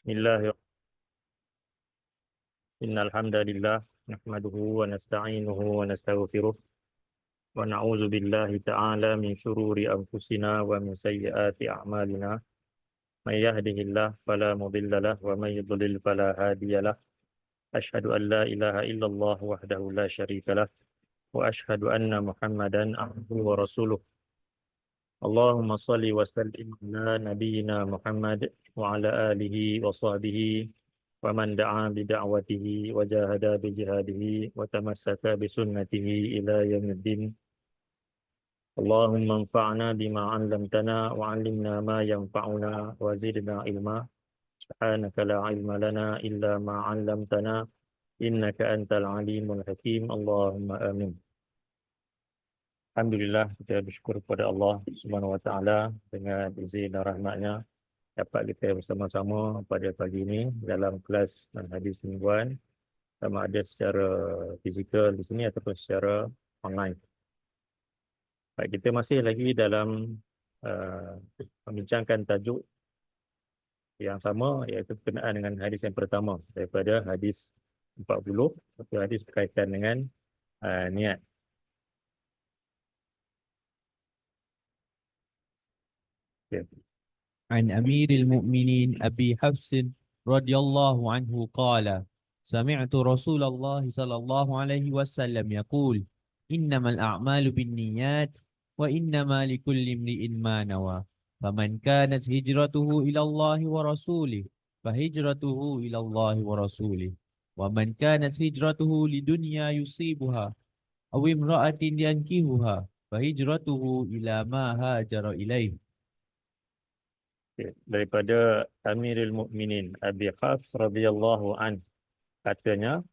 Bismillahirrahmanirrahim. Innal hamdalillah nahmaduhu wa nasta'inuhu wa nastaghfiruh wa na'udzu billahi ta'ala min shururi anfusina wa min sayyiati a'malina. May yahdihillah fala mudilla lahu wa may yudlil fala hadiya lahu. Asyhadu an la ilaha illallah wahdahu la syarika lahu wa asyhadu anna Muhammadan abduhu wa rasuluh. Allahumma shalli wa sallim ala nabiyyina Muhammad wa ala alihi wa sahbihi wa man da'a bi da'watihi wa jahada bi jihadihi wa tamassaka bi sunnatihi ila yaumiddin. Allahumma anfa'na bima 'allamtana wa 'allimna ma yanfa'una wa zidna ilma. Subhanaka la 'ilma lana illa ma 'allamtana innaka antal alimul hakim. Allahumma amin. Alhamdulillah, kita bersyukur kepada Allah Subhanahu wa taala dengan izin dan rahmatnya dapat kita bersama-sama pada pagi ini dalam kelas hadis mingguan, sama ada secara fizikal di sini ataupun secara online. Baik, kita masih lagi dalam uh, membincangkan tajuk yang sama, iaitu berkenaan dengan hadis yang pertama daripada hadis 40, atau hadis berkaitan dengan niat. Okay. عن أمير المؤمنين أبي حفص رضي الله عنه قال: سمعت رسول الله صلى الله عليه وسلم يقول: إنما الأعمال بالنيات وإنما لكل امرئ ما نوى، فمن كانت هجرته إلى الله ورسوله فهجرته إلى الله ورسوله، ومن كانت هجرته لدنيا يصيبها أو امرأة ينكهها فهجرته إلى ما هاجر إليه. Daripada Amirul Mukminin Abi Hafs radhiyallahu an, katanya,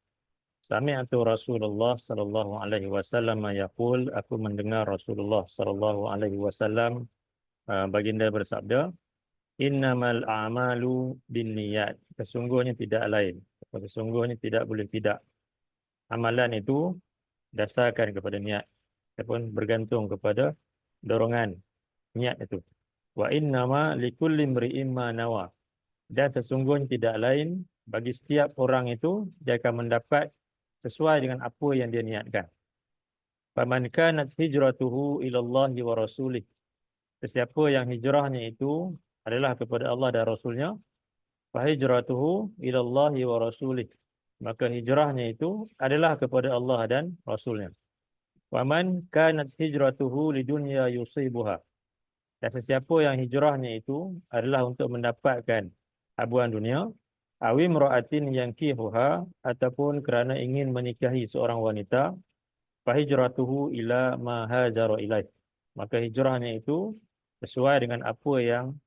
sami'tu Rasulullah sallallahu alaihi wasallam yaqul, aku mendengar Rasulullah sallallahu alaihi wasallam baginda bersabda, innamal a'malu binniyat, sesungguhnya tidak lain, sesungguhnya tidak boleh tidak, amalan itu dasarkan kepada niat ataupun bergantung kepada dorongan niat itu. Wa innama likulli imri'in ma nawa, dan sesungguhnya tidak lain bagi setiap orang itu dia akan mendapat sesuai dengan apa yang dia niatkan. Faman kanat hijratuhu ila Allah wa rasulih, sesiapa yang hijrahnya itu adalah kepada Allah dan Rasulnya, fa hijratuhu ila Allah wa rasulih, maka hijrahnya itu adalah kepada Allah dan Rasulnya. Waman kanat hijratuhu lidunya yusibuha, dan sesiapa yang hijrahnya itu adalah untuk mendapatkan habuan dunia, awim ra'atin yankihuha, ataupun kerana ingin menikahi seorang wanita, fahijratuhu ila ma hajara ilaih, maka hijrahnya itu sesuai dengan apa yang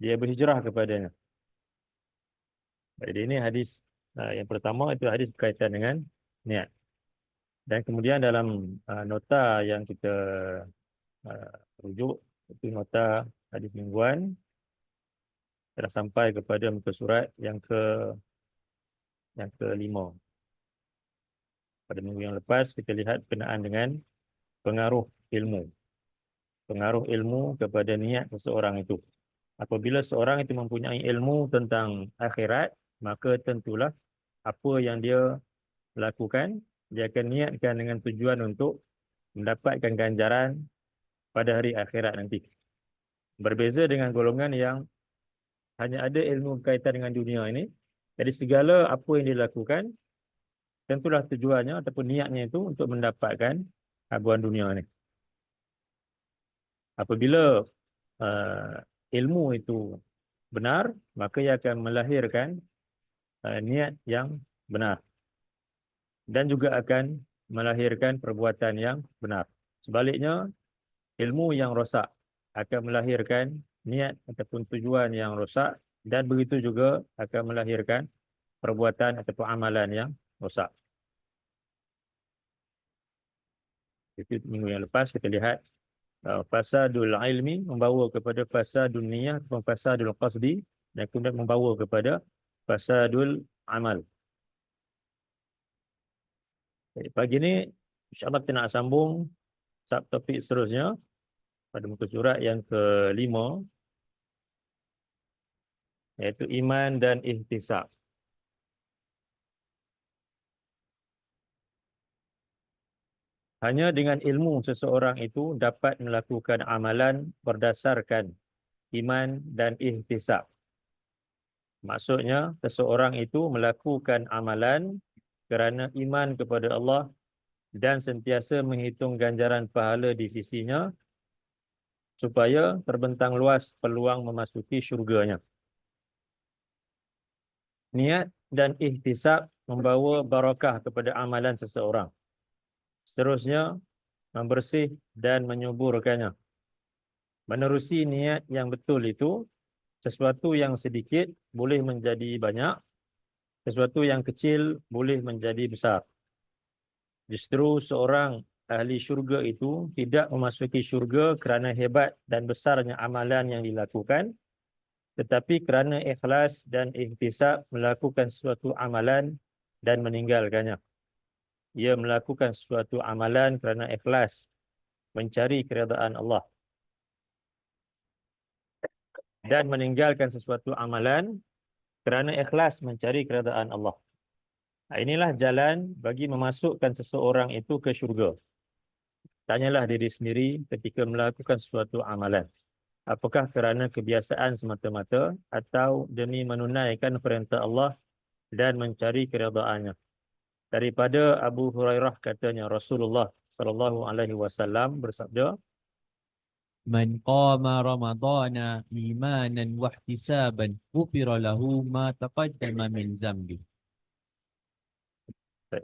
dia berhijrah kepadanya. Jadi ini hadis yang pertama, itu hadis berkaitan dengan niat. Dan kemudian dalam nota yang kita rujuk, itu nota hadis mingguan, telah sampai kepada muka surat yang kelima. Pada minggu yang lepas kita lihat berkenaan dengan pengaruh ilmu. Pengaruh ilmu kepada niat seseorang itu. Apabila seorang itu mempunyai ilmu tentang akhirat, maka tentulah apa yang dia lakukan, dia akan niatkan dengan tujuan untuk mendapatkan ganjaran pada hari akhirat nanti. Berbeza dengan golongan yang hanya ada ilmu berkaitan dengan dunia ini, jadi segala apa yang dilakukan tentulah tujuannya ataupun niatnya itu untuk mendapatkan habuan dunia ini. Apabila ilmu itu benar, maka ia akan melahirkan niat yang benar, dan juga akan melahirkan perbuatan yang benar. Sebaliknya, ilmu yang rosak akan melahirkan niat ataupun tujuan yang rosak, dan begitu juga akan melahirkan perbuatan ataupun amalan yang rosak. Itu minggu yang lepas kita lihat fasadul ilmi membawa kepada fasadul niyah atau fasadul qasdi, dan kemudian membawa kepada fasadul amal. Jadi, pagi ini insyaAllah kita nak sambung subtopik seterusnya pada muka surat yang kelima, yaitu iman dan ihtisab. Hanya dengan ilmu seseorang itu dapat melakukan amalan berdasarkan iman dan ihtisab. Maksudnya, seseorang itu melakukan amalan kerana iman kepada Allah dan sentiasa menghitung ganjaran pahala di sisinya supaya terbentang luas peluang memasuki syurganya. Niat dan ihtisab membawa barakah kepada amalan seseorang. Seterusnya, membersih dan menyuburkannya. Menerusi niat yang betul itu, sesuatu yang sedikit boleh menjadi banyak, sesuatu yang kecil boleh menjadi besar. Justru seorang ahli syurga itu tidak memasuki syurga kerana hebat dan besarnya amalan yang dilakukan, tetapi kerana ikhlas dan ihtisab melakukan suatu amalan dan meninggalkannya. Ia melakukan suatu amalan kerana ikhlas, mencari keredaan Allah, dan meninggalkan sesuatu amalan kerana ikhlas mencari keredaan Allah. Inilah jalan bagi memasukkan seseorang itu ke syurga. Tanyalah diri sendiri ketika melakukan sesuatu amalan. Apakah kerana kebiasaan semata-mata atau demi menunaikan perintah Allah dan mencari keredaannya? Daripada Abu Hurairah katanya Rasulullah sallallahu alaihi wasallam bersabda, Man qama ramadana imanan wa ihtisaban ghufira lahu ma taqaddama min dhanbi.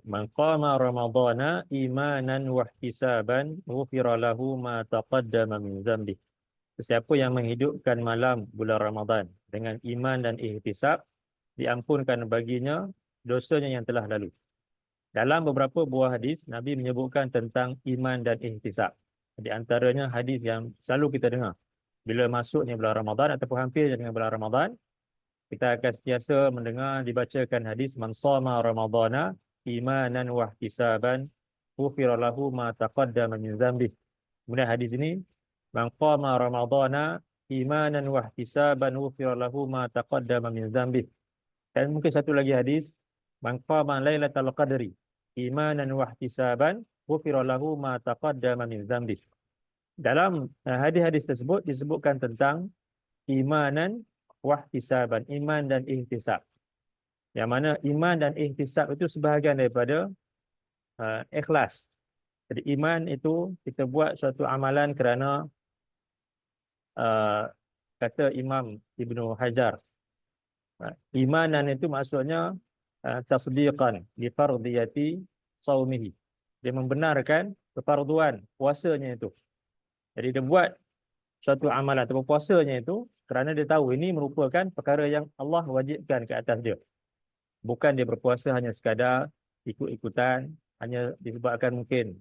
man qama ramadhana imanan wa ihtisaban ghufira lahu ma taqaddama min dhanbi. Sesiapa yang menghidupkan malam bulan Ramadan dengan iman dan ihtisab, diampunkan baginya dosanya yang telah lalu. Dalam beberapa buah hadis, Nabi menyebutkan tentang iman dan ihtisab. Di antaranya hadis yang selalu kita dengar. Bila masuknya bulan Ramadan ataupun hampir dengan bulan Ramadan, kita akan sentiasa mendengar dibacakan hadis man shama ramadhana imanan wa ihtisaban ghufira lahu ma taqaddama min dhanbi. Kemudian hadis ini man qama ramadhana imanan wa ihtisaban ghufira lahu ma taqaddama min dhanbi. Dan mungkin satu lagi hadis man qama lailatal qadri imanan wa ihtisaban ghufira lahu ma taqaddama min dhanbi. Dalam hadis-hadis tersebut disebutkan tentang imanan wahtisaban, iman dan ihtisab. Yang mana iman dan ihtisab itu sebahagian daripada ikhlas. Jadi iman itu kita buat suatu amalan kerana kata Imam Ibnu Hajar, imanan itu maksudnya tasdiqan li fardiyati saumihi. Dia membenarkan kefarduan puasanya itu. Jadi dia buat suatu amalan atau puasanya itu kerana dia tahu ini merupakan perkara yang Allah wajibkan ke atas dia. Bukan dia berpuasa hanya sekadar ikut-ikutan, hanya disebabkan mungkin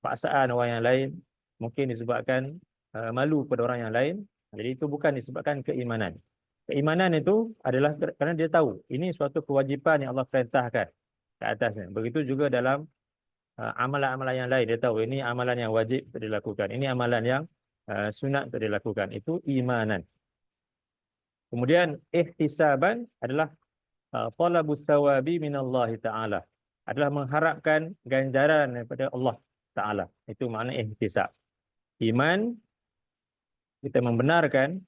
paksaan orang yang lain, mungkin disebabkan malu kepada orang yang lain. Jadi itu bukan disebabkan keimanan. Keimanan itu adalah kerana dia tahu ini suatu kewajipan yang Allah perintahkan ke atasnya. Begitu juga dalam amalan-amalan yang lain, dia tahu ini amalan yang wajib untuk dilakukan, ini amalan yang sunat untuk dilakukan. Itu imanan. Kemudian ihtisaban adalah talabus thawabi minallahi ta'ala, adalah mengharapkan ganjaran daripada Allah Ta'ala. Itu makna ihtisab. Iman, kita membenarkan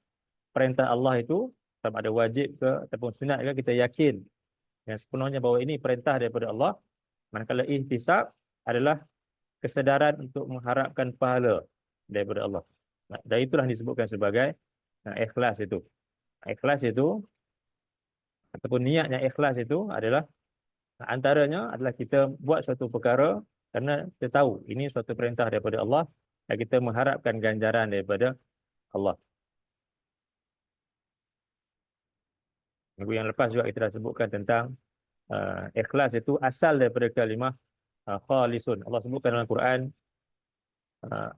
perintah Allah itu, sama ada wajib ke ataupun sunat ke, kita yakin yang sepenuhnya bahawa ini perintah daripada Allah. Manakala ihtisab adalah kesedaran untuk mengharapkan pahala daripada Allah. Dan itulah disebutkan sebagai ikhlas itu. Ikhlas itu ataupun niat yang ikhlas itu adalah antaranya adalah kita buat suatu perkara kerana kita tahu ini suatu perintah daripada Allah dan kita mengharapkan ganjaran daripada Allah. Minggu yang lepas juga kita dah sebutkan tentang ikhlas itu asal daripada kalimah khalisun. Allah sebutkan dalam Quran,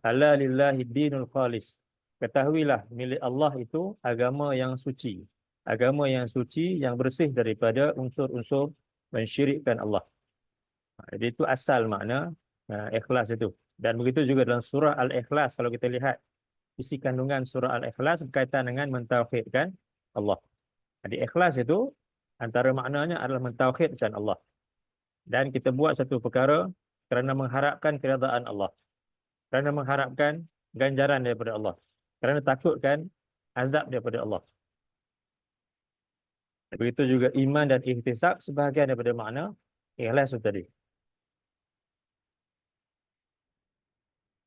ala lillahi dinul khalis. Ketahuilah milik Allah itu agama yang suci. Agama yang suci yang bersih daripada unsur-unsur mensyirikkan Allah. Jadi itu asal makna ikhlas itu. Dan begitu juga dalam surah Al-Ikhlas, kalau kita lihat isi kandungan surah Al-Ikhlas berkaitan dengan mentauhidkan Allah. Jadi ikhlas itu antara maknanya adalah mentauhidkan Allah. Dan kita buat satu perkara kerana mengharapkan keridaan Allah. Kerana mengharapkan ganjaran daripada Allah. Kerana takutkan azab daripada Allah. Begitu juga iman dan ihtisab sebahagian daripada makna ikhlas itu tadi.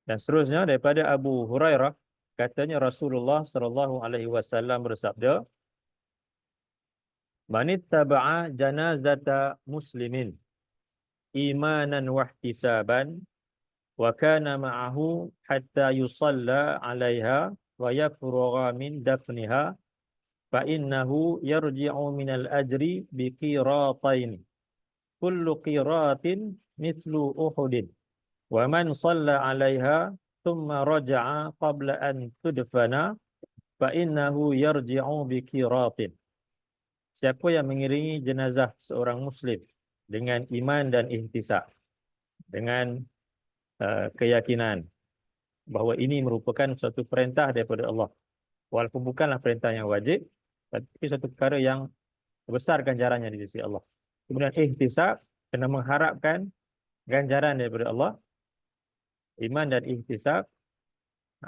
Dan seterusnya daripada Abu Hurairah, katanya Rasulullah sallallahu alaihi wasallam bersabda, "Man ittaba'a janazata muslimin imanan wa ihtisaban wa kana ma'ahu hatta yusalla 'alaiha wa yafrugha min dafniha fa innahu yarji'u minal ajri bi qiratain kullu qiratin mithlu uhudin wa man shalla 'alaiha thumma raja'a qabla an tudfana fa innahu yarji'u bi qiratin." Siapa yang mengiringi jenazah seorang muslim dengan iman dan ihtisab, dengan keyakinan bahawa ini merupakan suatu perintah daripada Allah, walaupun bukanlah perintah yang wajib, tapi suatu perkara yang besar ganjarannya di sisi Allah. Kemudian ihtisab, kena mengharapkan ganjaran daripada Allah. Iman dan ihtisab,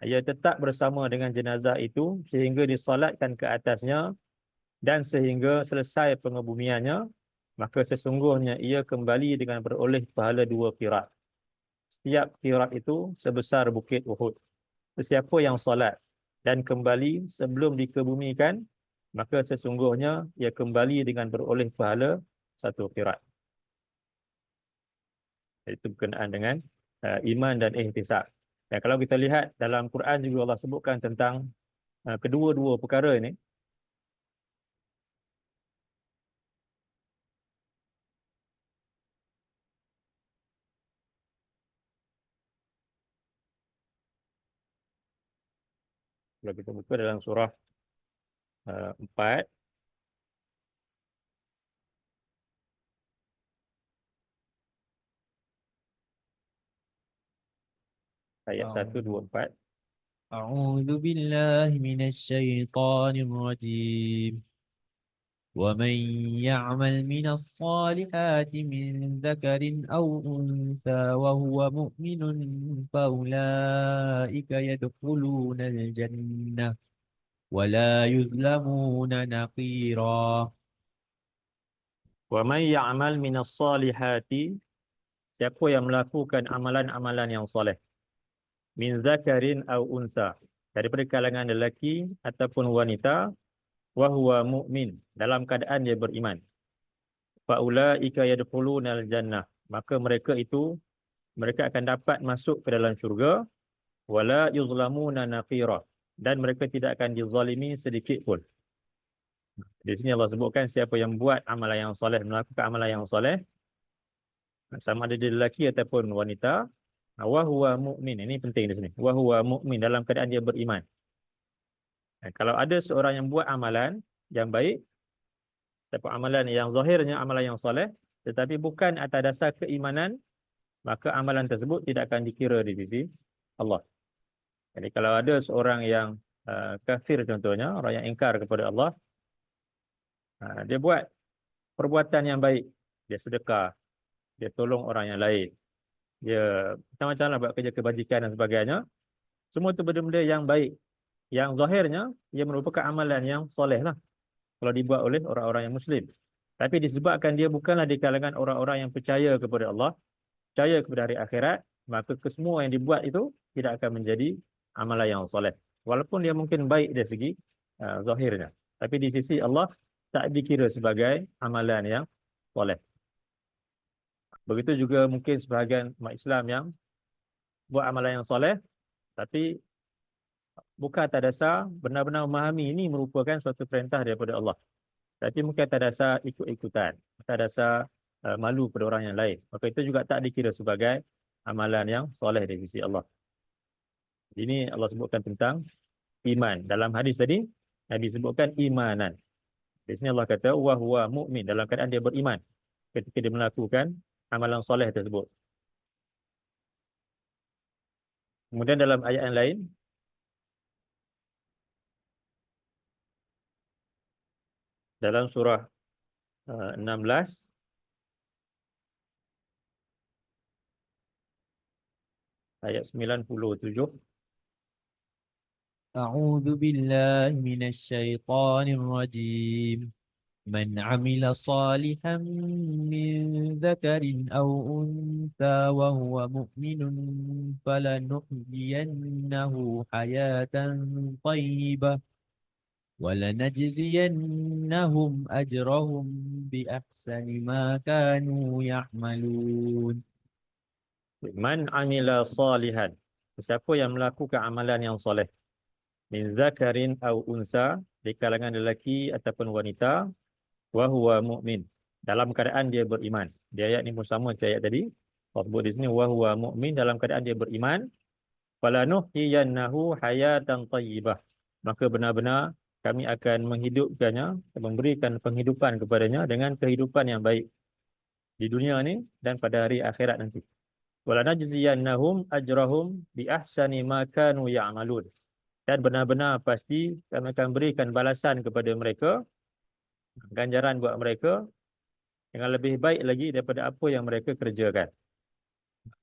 ia tetap bersama dengan jenazah itu sehingga disolatkan ke atasnya dan sehingga selesai pengebumiannya, maka sesungguhnya ia kembali dengan beroleh pahala 2 qirat. Setiap qirat itu sebesar bukit Uhud. Sesiapa yang solat dan kembali sebelum dikebumikan, maka sesungguhnya ia kembali dengan beroleh pahala 1 qirat. Itu berkenaan dengan iman dan ihtisab. Dan kalau kita lihat dalam Quran juga Allah sebutkan tentang kedua-dua perkara ini. Kalau kita buka dalam surah 4, ayat 1, 2, 4. أعوذ بالله من الشيطان الرجيم ومن يعمل من الصالحات من ذكر أو أنثى وهو مؤمن فأولئك يدخلون الجنة ولا يظلمون نقيرا. Wa may ya'mal minas salihati, siapa yang melakukan amalan-amalan yang soleh, min zakarin au unsa, daripada kalangan lelaki ataupun wanita, wa huwa mu'min, dalam keadaan dia beriman, fa ulaika yadkhulunal jannah, maka mereka akan dapat masuk ke dalam syurga, wala yuzlamuna naqira, dan mereka tidak akan dizalimi sedikit pun. Di sini Allah sebutkan siapa yang buat amalan yang soleh, melakukan amalan yang soleh, sama ada dia lelaki ataupun wanita, wa huwa mu'min. Ini penting di sini. Wa huwa mu'min, dalam keadaan dia beriman. Kalau ada seorang yang buat amalan yang baik, ataupun amalan yang zahirnya amalan yang soleh, tetapi bukan atas dasar keimanan, maka amalan tersebut tidak akan dikira di sisi Allah. Jadi kalau ada seorang yang kafir contohnya, orang yang ingkar kepada Allah, dia buat perbuatan yang baik, dia sedekah, dia tolong orang yang lain, dia macam-macam lah buat kerja kebajikan dan sebagainya. Semua itu benda-benda yang baik, yang zahirnya ia merupakan amalan yang soleh lah kalau dibuat oleh orang-orang yang Muslim. Tapi disebabkan dia bukanlah di kalangan orang-orang yang percaya kepada Allah, percaya kepada hari akhirat, maka kesemua yang dibuat itu tidak akan menjadi amalan yang soleh. Walaupun dia mungkin baik dari segi zahirnya, tapi di sisi Allah tak dikira sebagai amalan yang soleh. Begitu juga mungkin sebahagian umat Islam yang buat amalan yang soleh, tapi bukan atas dasar benar-benar memahami ini merupakan suatu perintah daripada Allah. Tapi mungkin atas dasar ikut-ikutan, atas dasar malu pada orang yang lain. Maka itu juga tak dikira sebagai amalan yang soleh dari sisi Allah. Ini Allah sebutkan tentang iman. Dalam hadis tadi, Nabi sebutkan imanan. Di sini Allah kata, wa huwa mu'min, dalam keadaan dia beriman ketika dia melakukan amalan soleh tersebut. Kemudian dalam ayat yang lain, . dalam surah 16 ayat 97. أعوذ بالله من الشيطان الرجيم من عمل صالحا من ذكر أو أنثى وهو مؤمن فلنحيينه حياة طيبة ولنجزينهم أجرهم بأحسن ما كانوا يعملون. Man amila salihan, siapa yang melakukan amalan yang soleh, min zakarin au unsa, di kalangan lelaki ataupun wanita, wa huwa mu'min, dalam keadaan dia beriman. Di ayat ni pun sama macam ayat tadi. Allah sebut di sini wa huwa mu'min, dalam keadaan dia beriman. Falanuhyiyannahu hayatan thayyibah, maka benar-benar kami akan menghidupkannya, memberikan penghidupan kepadanya dengan kehidupan yang baik di dunia ni dan pada hari akhirat nanti. Walanajziyannahum ajrahum bi ahsani ma kanu ya'malun, dan benar-benar pasti kami akan berikan balasan kepada mereka, ganjaran buat mereka dengan lebih baik lagi daripada apa yang mereka kerjakan.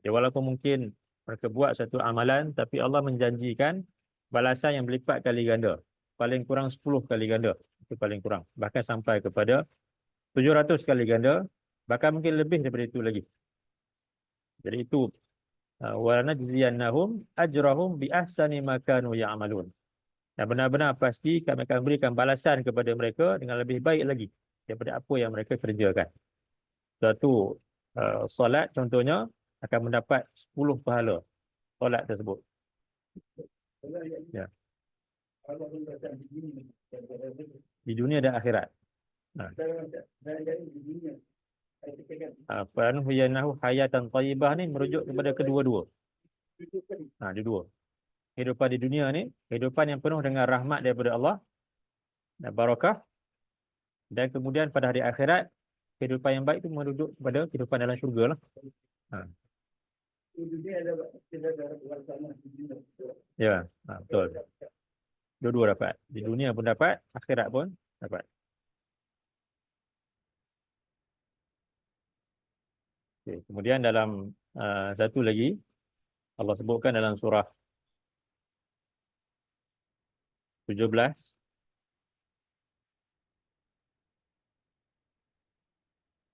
Ya, walaupun mungkin mereka buat satu amalan, tapi Allah menjanjikan balasan yang berlipat kali ganda. Paling kurang 10 kali ganda. Itu paling kurang. Bahkan sampai kepada 700 kali ganda. Bahkan mungkin lebih daripada itu lagi. Jadi itu wa najziyannahum ajrahum bi ahsani ma kanu ya'malun. Dan benar-benar pasti kami akan berikan balasan kepada mereka dengan lebih baik lagi daripada apa yang mereka kerjakan. Satu solat contohnya akan mendapat 10 pahala solat tersebut. Ya. Di dunia dan akhirat. Fanuhyanahu hayatan thayyibah ni merujuk kepada kedua-dua. Dua-dua. Kehidupan di dunia ni, kehidupan yang penuh dengan rahmat daripada Allah dan barakah. Dan kemudian pada hari akhirat, kehidupan yang baik itu merujuk kepada kehidupan dalam syurga lah. Ya, betul. Dua-dua dapat. Di dunia pun dapat, akhirat pun dapat. Okay. Kemudian dalam satu lagi, Allah sebutkan dalam surah 17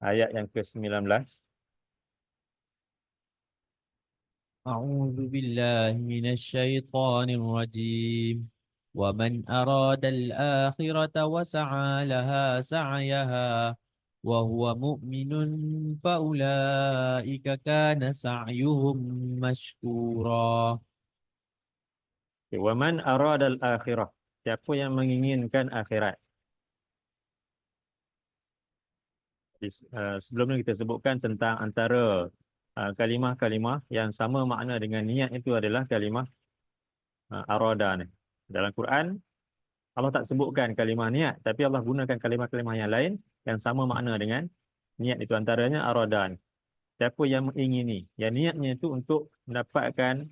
ayat yang ke-19. أعوذ بالله من الشيطان الرجيم ومن أراد الآخرة وسعى لها سعيها وهو مؤمن فأولئك كان سعيهم مشكورا. Wa man aradal akhirah, siapa yang menginginkan akhirat. Sebelum ni kita sebutkan tentang antara kalimah-kalimah yang sama makna dengan niat, itu adalah kalimah arada ni. Dalam Quran Allah tak sebutkan kalimah niat, tapi Allah gunakan kalimah-kalimah yang lain yang sama makna dengan niat, itu antaranya arada ni. Siapa yang mengingini, yang niatnya itu untuk mendapatkan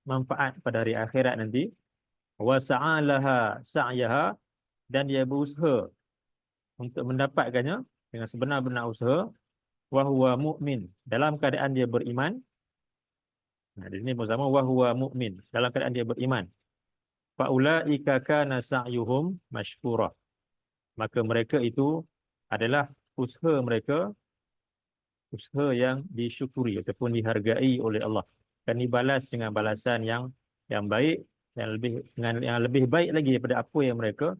manfaat pada hari akhirat nanti, wa sa'alaha sa'yaha, dan dia berusaha untuk mendapatkannya dengan sebenar-benar usaha, wa huwa mu'min, dalam keadaan dia beriman. Di sini pun sama, wa huwa mu'min, dalam keadaan dia beriman. Fa ulaika kana sa'yuhum mashkura, maka mereka itu adalah usaha mereka, usaha yang disyukuri ataupun dihargai oleh Allah, dan dibalas dengan balasan yang baik, yang lebih baik lagi daripada apa yang mereka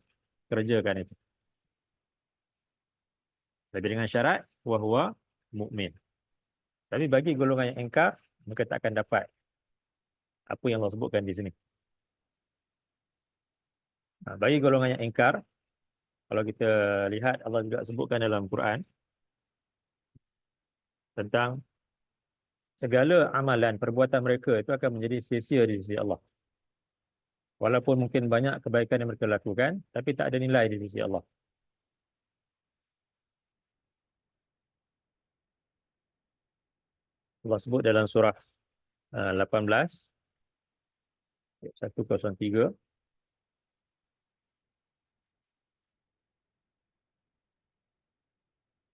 kerjakan itu. Tapi dengan syarat wa huwa mukmin. Tapi bagi golongan yang ingkar, mereka tak akan dapat apa yang Allah sebutkan di sini. Bagi golongan yang ingkar, kalau kita lihat Allah juga sebutkan dalam Quran tentang segala amalan perbuatan mereka itu akan menjadi sia-sia di sisi Allah. Walaupun mungkin banyak kebaikan yang mereka lakukan, tapi tak ada nilai di sisi Allah. Allah sebut dalam surah 18 103.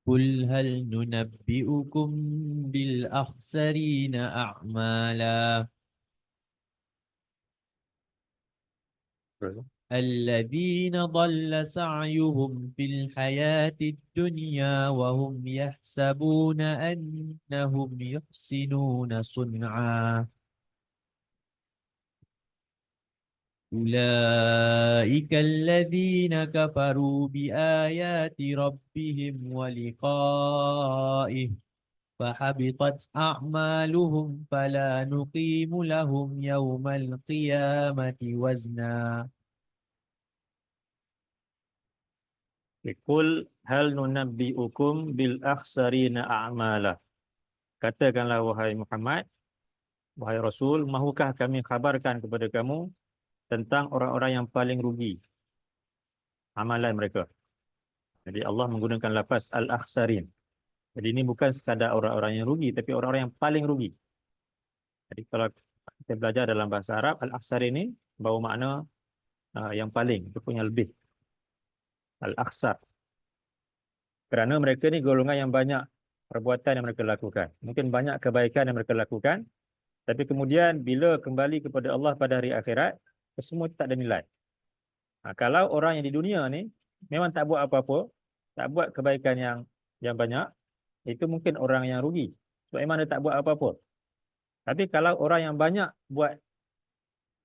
قل هل ننبئكم بالأخسرين أعمالا الذين ضل سعيهم في الحياة الدنيا وهم يحسبون أنهم يحسنون صنعا أولئك الذين كفروا بآيات ربهم ولقائه فحبطت أعمالهم فلا نقيم لهم يوم القيامة وزنا Qul hal nunabbi'ukum bil akhsarina a'mala. Katakanlah wahai Muhammad, wahai Rasul, mahukah kami khabarkan kepada kamu tentang orang-orang yang paling rugi amalan mereka. Jadi Allah menggunakan lafaz al-akhsarin. Jadi ini bukan sekadar orang-orang yang rugi, tapi orang-orang yang paling rugi. Jadi kalau kita belajar dalam bahasa Arab, al-akhsarin ini bawa makna yang paling, itu punya lebih. Al-akhsar. Kerana mereka ni golongan yang banyak perbuatan yang mereka lakukan. Mungkin banyak kebaikan yang mereka lakukan, tapi kemudian bila kembali kepada Allah pada hari akhirat, semua tak ada nilai. Kalau orang yang di dunia ni memang tak buat apa-apa, tak buat kebaikan yang banyak, itu mungkin orang yang rugi. Sebab memang dia tak buat apa-apa. Tapi kalau orang yang banyak buat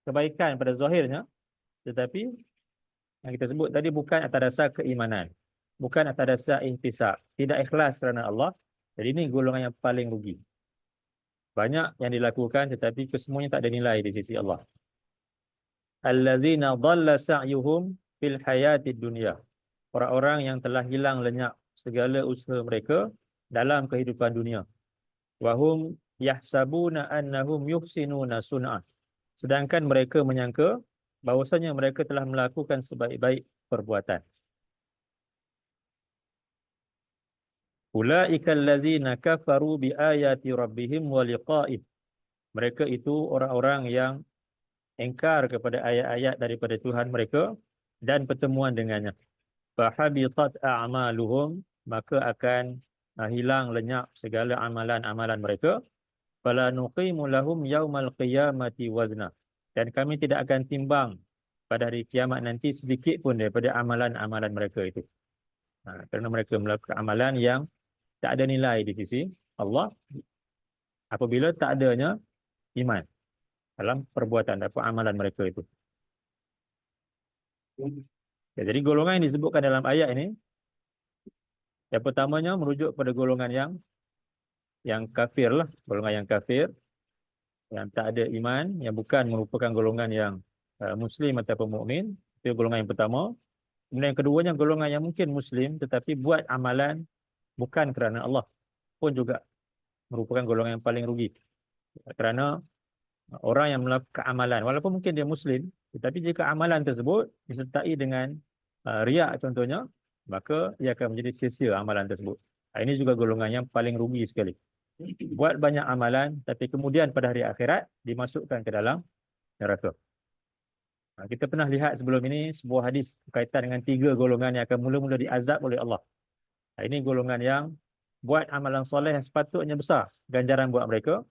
kebaikan pada zahirnya, tetapi yang kita sebut tadi bukan atas dasar keimanan, bukan atas dasar ihtisab, tidak ikhlas kerana Allah, jadi ini golongan yang paling rugi. Banyak yang dilakukan tetapi kesemuanya tak ada nilai di sisi Allah. Allazina dhalla sa'yuhum fil hayatid dunya. Orang-orang yang telah hilang lenyap segala usaha mereka dalam kehidupan dunia. Wahum yahsabuna annahum yuhsinuna sun'ah. Sedangkan mereka menyangka bahawasanya mereka telah melakukan sebaik-baik perbuatan. Ulaika allazina kafaru biayati rabbihim wa liqa'ih. Mereka itu orang-orang yang engkar kepada ayat-ayat daripada Tuhan mereka dan pertemuan dengannya. Fahabitat a'maluhum, maka akan hilang lenyap segala amalan-amalan mereka. Fala nuqimu lahum yaumal qiyamati wazna. Dan kami tidak akan timbang pada hari kiamat nanti sedikit pun daripada amalan-amalan mereka itu. Kerana mereka melakukan amalan yang tak ada nilai di sisi Allah apabila tak adanya iman dalam perbuatan atau amalan mereka itu. Ya, jadi golongan yang disebutkan dalam ayat ini, yang pertamanya merujuk pada golongan yang kafir lah, golongan yang kafir, yang tak ada iman, yang bukan merupakan golongan yang muslim ataupun mukmin. Itu golongan yang pertama. Kemudian yang keduanya golongan yang mungkin muslim tetapi buat amalan bukan kerana Allah, pun juga merupakan golongan yang paling rugi. Kerana orang yang melakukan amalan, walaupun mungkin dia muslim, tetapi jika amalan tersebut disertai dengan riak contohnya, maka ia akan menjadi sia-sia amalan tersebut. Ini juga golongan yang paling rugi sekali. Buat banyak amalan, tapi kemudian pada hari akhirat dimasukkan ke dalam neraka. Kita pernah lihat sebelum ini sebuah hadis berkaitan dengan 3 golongan yang akan mula-mula diazab oleh Allah. Ini golongan yang buat amalan soleh yang sepatutnya besar ganjaran buat mereka.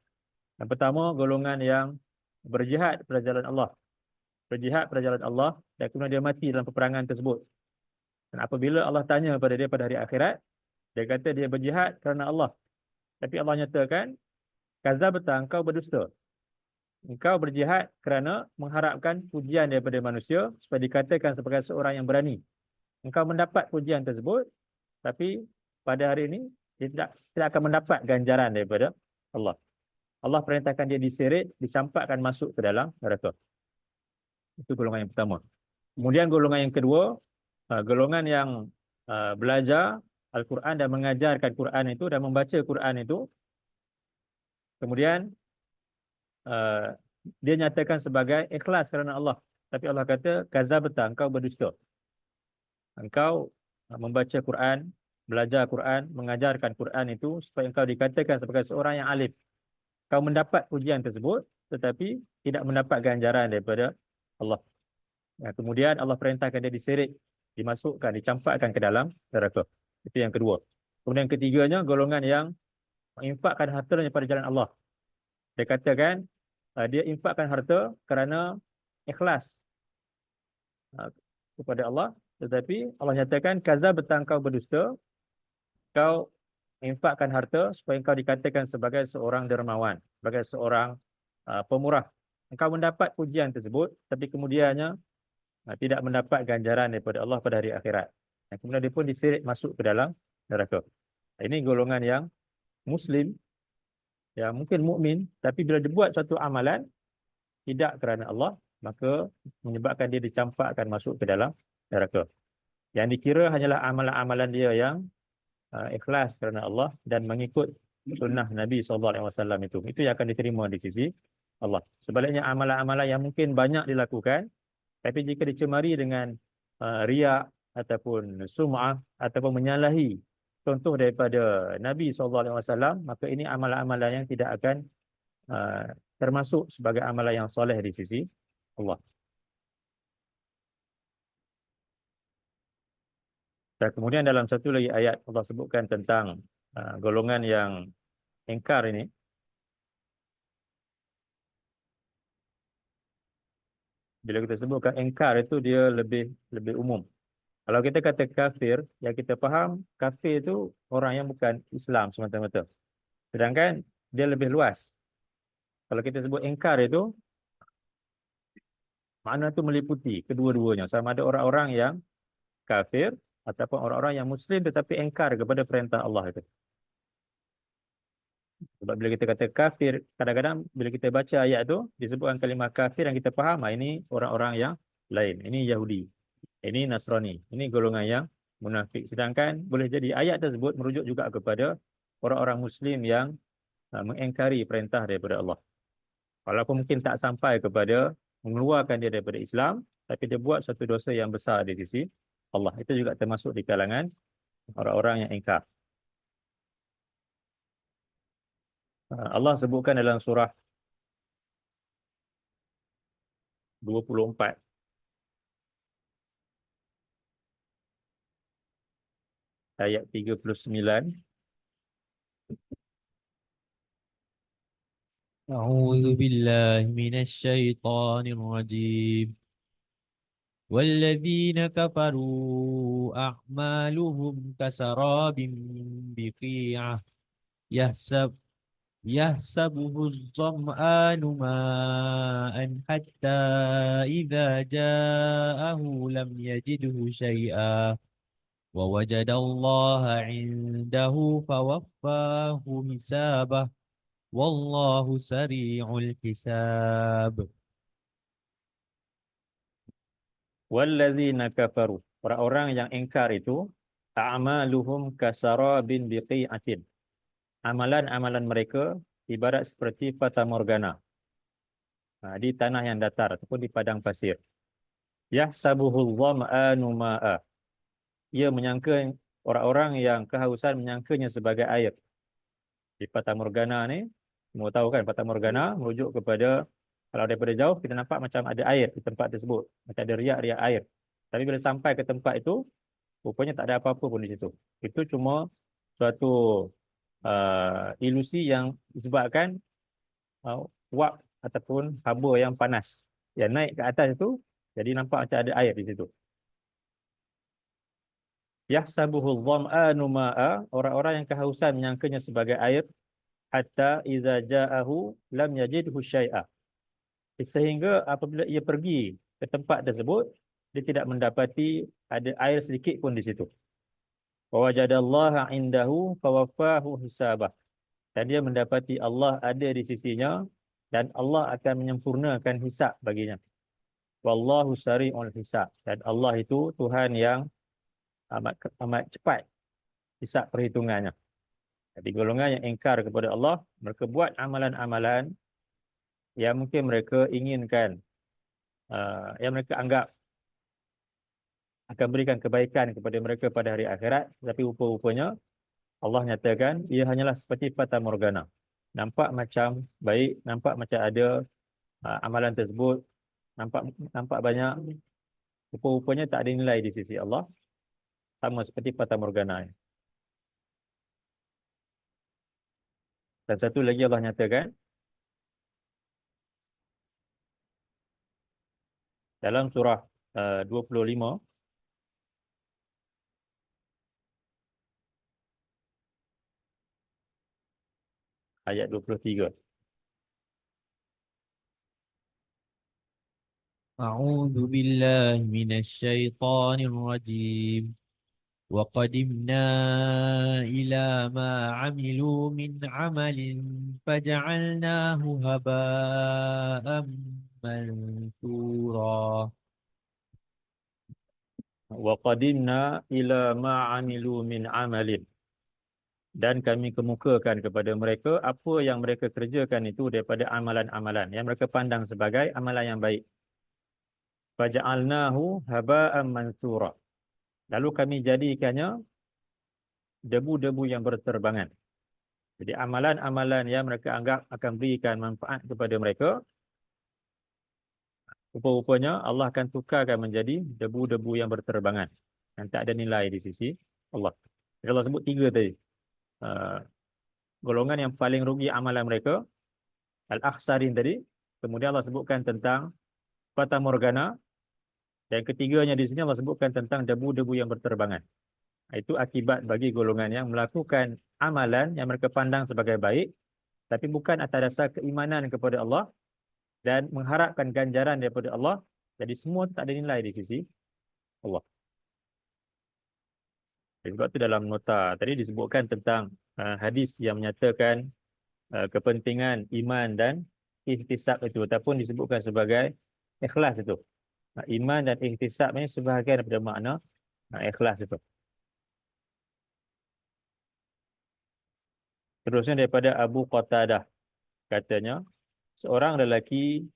Yang pertama, golongan yang berjihad pada jalan Allah. Berjihad pada jalan Allah dan kemudian dia mati dalam peperangan tersebut. Dan apabila Allah tanya kepada dia pada hari akhirat, dia kata dia berjihad kerana Allah. Tapi Allah nyatakan, kadzabta, engkau berdusta. Engkau berjihad kerana mengharapkan pujian daripada manusia supaya dikatakan sebagai seorang yang berani. Engkau mendapat pujian tersebut, tapi pada hari ini dia tidak akan mendapat ganjaran daripada Allah. Allah perintahkan dia diseret, dicampakkan masuk ke dalam neraka. Itu golongan yang pertama. Kemudian golongan yang kedua, golongan yang belajar Al-Quran dan mengajarkan Quran itu dan membaca Quran itu. Kemudian dia nyatakan sebagai ikhlas kerana Allah. Tapi Allah kata, kadzabta, engkau berdusta. Engkau membaca Quran, belajar Quran, mengajarkan Quran itu supaya engkau dikatakan sebagai seorang yang alim. Kau mendapat pujian tersebut, tetapi tidak mendapat ganjaran daripada Allah. Kemudian Allah perintahkan dia diseret, dimasukkan, dicampakkan ke dalam neraka. Itu yang kedua. Kemudian ketiganya, golongan yang menginfakkan hartanya pada jalan Allah. Dia katakan, dia infakkan harta kerana ikhlas uh, kepada Allah. Tetapi Allah nyatakan, kazabta, kau berdusta, kau infakkan harta supaya kau dikatakan sebagai seorang dermawan, sebagai seorang pemurah. Engkau mendapat pujian tersebut, tapi kemudiannya tidak mendapat ganjaran daripada Allah pada hari akhirat. Dan kemudian dia pun diseret masuk ke dalam neraka. Ini golongan yang Muslim, yang mungkin mukmin, tapi bila dia buat satu amalan tidak kerana Allah, maka menyebabkan dia dicampakkan masuk ke dalam neraka. Yang dikira hanyalah amalan-amalan dia yang ikhlas kerana Allah dan mengikut sunnah Nabi SAW itu. Itu yang akan diterima di sisi Allah. Sebaliknya amalan-amalan yang mungkin banyak dilakukan, tapi jika dicemari dengan riak ataupun sum'ah ataupun menyalahi contoh daripada Nabi SAW, maka ini amalan-amalan yang tidak akan termasuk sebagai amalan yang soleh di sisi Allah. Dan kemudian dalam satu lagi ayat Allah sebutkan tentang golongan yang ingkar ini. Bila kita sebutkan ingkar itu dia lebih umum. Kalau kita kata kafir, yang kita faham kafir itu orang yang bukan Islam semata-mata. Sedangkan dia lebih luas. Kalau kita sebut ingkar itu, makna itu meliputi kedua-duanya. Sama ada orang-orang yang kafir ataupun orang-orang yang Muslim tetapi ingkar kepada perintah Allah itu. Sebab bila kita kata kafir, kadang-kadang bila kita baca ayat itu, disebutkan kalimah kafir yang kita faham, ini orang-orang yang lain. Ini Yahudi, ini Nasrani, ini golongan yang munafik. Sedangkan boleh jadi ayat tersebut merujuk juga kepada orang-orang Muslim yang mengingkari perintah daripada Allah. Walaupun mungkin tak sampai kepada mengeluarkan dia daripada Islam, tapi dia buat satu dosa yang besar di sisi Allah. Itu juga termasuk di kalangan orang-orang yang ingkar. Allah sebutkan dalam surah 24 ayat 39. أعوذ بالله من الشيطان الرجيم والذين كفروا أعمالهم كسراب بقيعة يحسبه الظمآن ماء حتى إذا جاءه لم يجده شيئا ووجد الله عنده فوفاه حسابه والله سريع الحساب. Wallazina kafaru, orang-orang yang ingkar itu, a'maluhum kasarabin biqi'atin. Amalan-amalan mereka ibarat seperti fata morgana di tanah yang datar ataupun di padang pasir. Yahsabuhul dhama'anu ma'a. Ia menyangka, orang-orang yang kehausan menyangkanya sebagai air. Di fata morgana ni, semua tahu kan, fata morgana merujuk kepada, kalau daripada jauh kita nampak macam ada air di tempat tersebut, macam ada riak-riak air. Tapi bila sampai ke tempat itu, rupanya tak ada apa-apa pun di situ. Itu cuma suatu ilusi yang disebabkan wap ataupun haba yang panas yang naik ke atas itu, jadi nampak macam ada air di situ. Yahsabuhu dhama'anu ma'a, orang-orang yang kehausan menyangkanya sebagai air, hatta idza ja'ahu lam yajidhu syai'a. Sehingga apabila ia pergi ke tempat tersebut, dia tidak mendapati ada air sedikit pun di situ. Wa wajadallaha indahu fawaffahu hisabah. Dan dia mendapati Allah ada di sisinya dan Allah akan menyempurnakan hisab baginya. Wallahu sari'ul hisab. Dan Allah itu Tuhan yang amat cepat hisab perhitungannya. Jadi golongan yang ingkar kepada Allah, mereka buat amalan-amalan yang mungkin mereka inginkan, yang mereka anggap akan berikan kebaikan kepada mereka pada hari akhirat, tapi rupa-rupanya Allah nyatakan ia hanyalah seperti fata morgana. Nampak macam baik, nampak macam ada amalan tersebut, nampak banyak, rupa-rupanya tak ada nilai di sisi Allah, sama seperti fata morgana. Dan satu lagi Allah nyatakan dalam surah 25 ayat 23. أعوذ بالله من الشيطان الرجيم وقدمنا إلى ما عملوا من عمل فجعلناه هباء منثورا. Wa qadimna ila ma amilu min amalin. Dan kami kemukakan kepada mereka apa yang mereka kerjakan itu daripada amalan-amalan yang mereka pandang sebagai amalan yang baik. Faja'alnahu haba'an mansura. Lalu kami jadikannya debu-debu yang berterbangan. Jadi amalan-amalan yang mereka anggap akan berikan manfaat kepada mereka, rupa-rupanya Allah akan tukarkan menjadi debu-debu yang berterbangan. Yang tak ada nilai di sisi Allah. Jadi Allah sebut tiga tadi. Uh, golongan yang paling rugi amalan mereka, Al-Akhsarin tadi. Kemudian Allah sebutkan tentang Fata Morgana. Dan ketiganya di sini Allah sebutkan tentang debu-debu yang berterbangan. Itu akibat bagi golongan yang melakukan amalan yang mereka pandang sebagai baik, tapi bukan atas dasar keimanan kepada Allah dan mengharapkan ganjaran daripada Allah. Jadi semua tak ada nilai di sisi Allah. Sebab itu dalam nota tadi disebutkan tentang hadis yang menyatakan kepentingan iman dan ihtisab itu, ataupun disebutkan sebagai ikhlas itu. Iman dan ihtisab ini sebahagian daripada makna ikhlas itu. Terusnya daripada Abu Qatadah, katanya seorang lelaki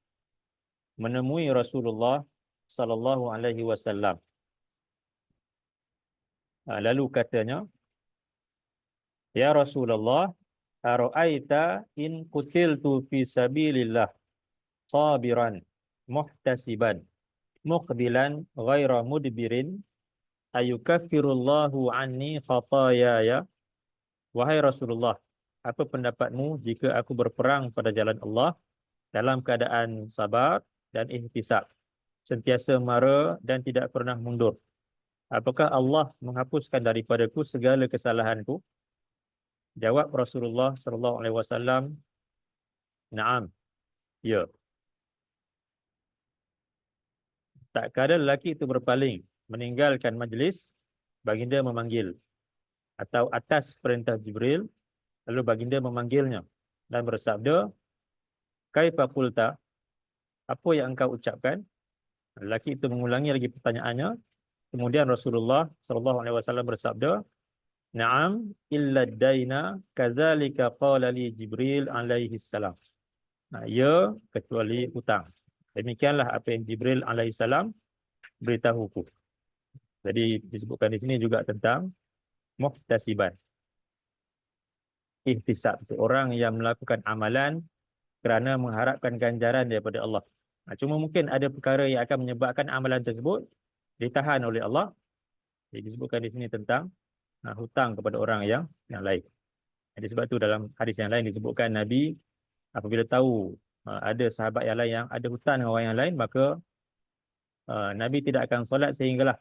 menemui Rasulullah sallallahu alaihi wasallam. Lalu katanya, "Ya Rasulullah, ara'aita in qutiltu fi sabilillah sabiran muhtasiban muqbilan ghaira mudbirin ayukaffirullahu anni khatayaya." Wahai Rasulullah, apa pendapatmu jika aku berperang pada jalan Allah dalam keadaan sabar dan ihtisab, sentiasa mara dan tidak pernah mundur? Apakah Allah menghapuskan daripadaku segala kesalahanku? Jawab Rasulullah sallallahu alaihi wasallam, "Na'am." Ya. Tak kala lelaki itu berpaling meninggalkan majlis, baginda memanggil, atau atas perintah Jibril, lalu baginda memanggilnya dan bersabda, "Kaifa qulta?" Apa yang engkau ucapkan? Lelaki itu mengulangi lagi pertanyaannya. Kemudian Rasulullah sallallahu alaihi wasallam bersabda, "Na'am illa daina kadzalika qala li Jibril alaihi salam." Ya, kecuali hutang. Demikianlah apa yang Jibril alaihi salam beritahuku. Jadi disebutkan di sini juga tentang muhtasiban. Ihtisab itu orang yang melakukan amalan kerana mengharapkan ganjaran daripada Allah. Cuma mungkin ada perkara yang akan menyebabkan amalan tersebut ditahan oleh Allah. Jadi disebutkan di sini tentang hutang kepada orang yang lain. Jadi sebab itu dalam hadis yang lain disebutkan Nabi apabila tahu ada sahabat yang lain yang ada hutang dengan orang yang lain, maka Nabi tidak akan solat sehinggalah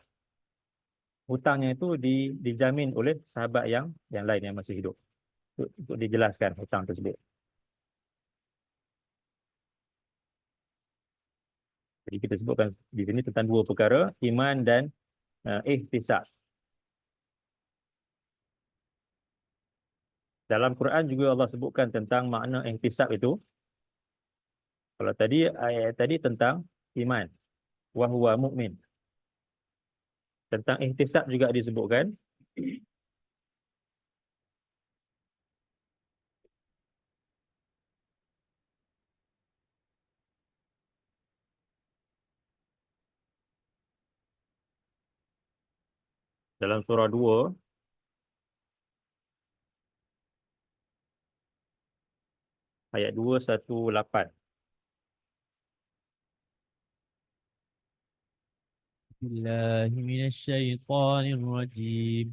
hutangnya itu dijamin oleh sahabat yang lain yang masih hidup. Untuk dijelaskan hutang tersebut. Jadi kita sebutkan di sini tentang dua perkara, iman dan ihtisab. Dalam Quran juga Allah sebutkan tentang makna ihtisab itu. Kalau tadi ayat tadi tentang iman, wa huwa mu'min. Tentang ihtisab juga disebutkan dalam surah 2 ayat 218. بالله من الشيطان الرجيم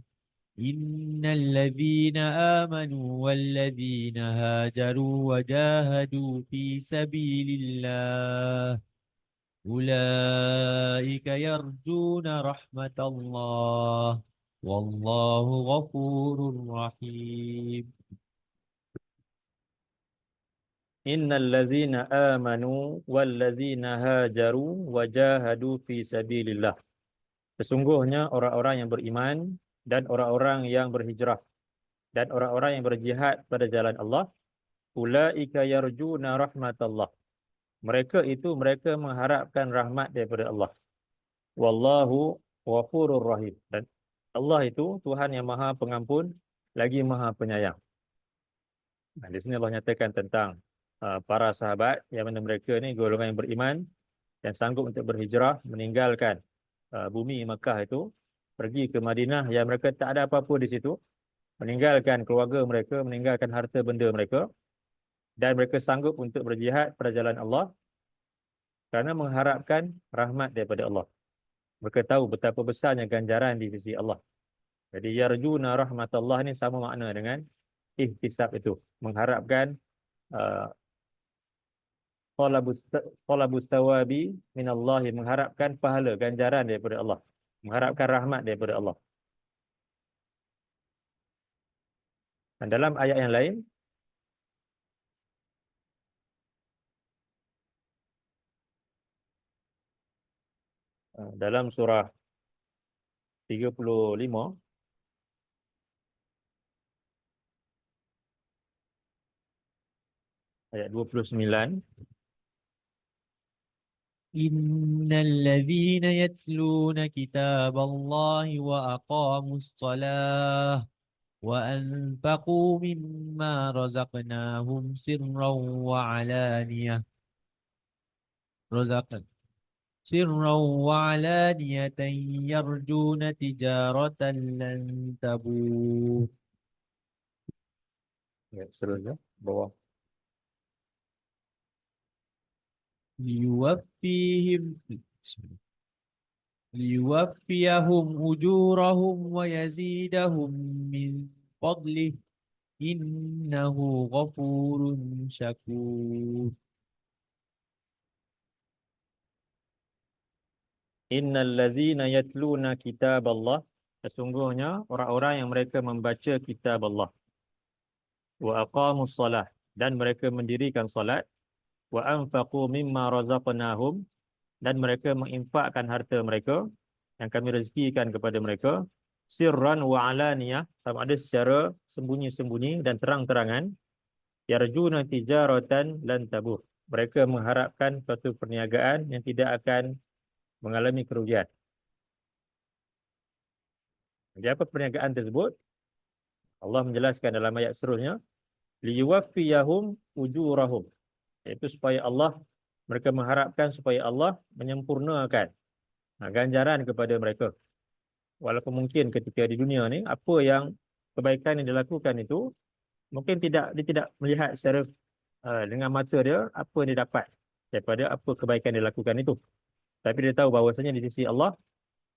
إن الذين آمنوا والذين هاجروا وجاهدوا في سبيل الله أولئك يرجون رحمة الله والله غفور رحيم. Innal ladzina amanu wal ladzina hajaru wajahadu fi sabilillah. Sesungguhnya orang-orang yang beriman dan orang-orang yang berhijrah dan orang-orang yang berjihad pada jalan Allah, ulaika yarjuna rahmatallah. Mereka mengharapkan rahmat daripada Allah. Wallahu ghafurur rahim. Dan Allah itu Tuhan yang Maha Pengampun lagi Maha Penyayang. Nah, di sini Allah nyatakan tentang para sahabat yang mana mereka ni golongan yang beriman yang sanggup untuk berhijrah meninggalkan bumi Mekah itu pergi ke Madinah yang mereka tak ada apa-apa di situ, meninggalkan keluarga mereka, meninggalkan harta benda mereka dan mereka sanggup untuk berjihad pada jalan Allah kerana mengharapkan rahmat daripada Allah. Mereka tahu betapa besarnya ganjaran di sisi Allah. Jadi yarjuna rahmatullah ni sama makna dengan ihtisab itu, mengharapkan uh, talabus tawabi minallahi, mengharapkan pahala ganjaran daripada Allah, mengharapkan rahmat daripada Allah. Dan dalam ayat yang lain dalam surah 35 ayat 29, إن الذين يتلون كتاب الله وأقاموا الصلاة وأنفقوا مما رزقناهم سرا وعلانية يرجون تجارة لن تبور seterusnya bawah. ليوفيهم أجورهم ويزيدهم من فضله إنه غفور شكور. Innal ladzina yatluna kitab Allah, sesungguhnya orang-orang yang mereka membaca kitab Allah, wa aqamus salah, dan mereka mendirikan salat, wa anfaqu mimma razaqnahum, dan mereka menginfakkan harta mereka yang kami rezekikan kepada mereka, sirran wa alaniyah, sama ada secara sembunyi-sembunyi dan terang-terangan, yarjuna tijaratan lan tabur, mereka mengharapkan suatu perniagaan yang tidak akan mengalami kerugian. Jadi apa perniagaan tersebut? Allah menjelaskan dalam ayat seterusnya, liyuwaffiyahum ujurahum, iaitu supaya Allah, mereka mengharapkan supaya Allah menyempurnakan ganjaran kepada mereka. Walaupun mungkin ketika di dunia ni apa yang kebaikan yang dilakukan itu mungkin dia tidak melihat secara dengan mata dia apa yang dia dapat daripada apa kebaikan dia lakukan itu. Tapi dia tahu bahawasanya di sisi Allah,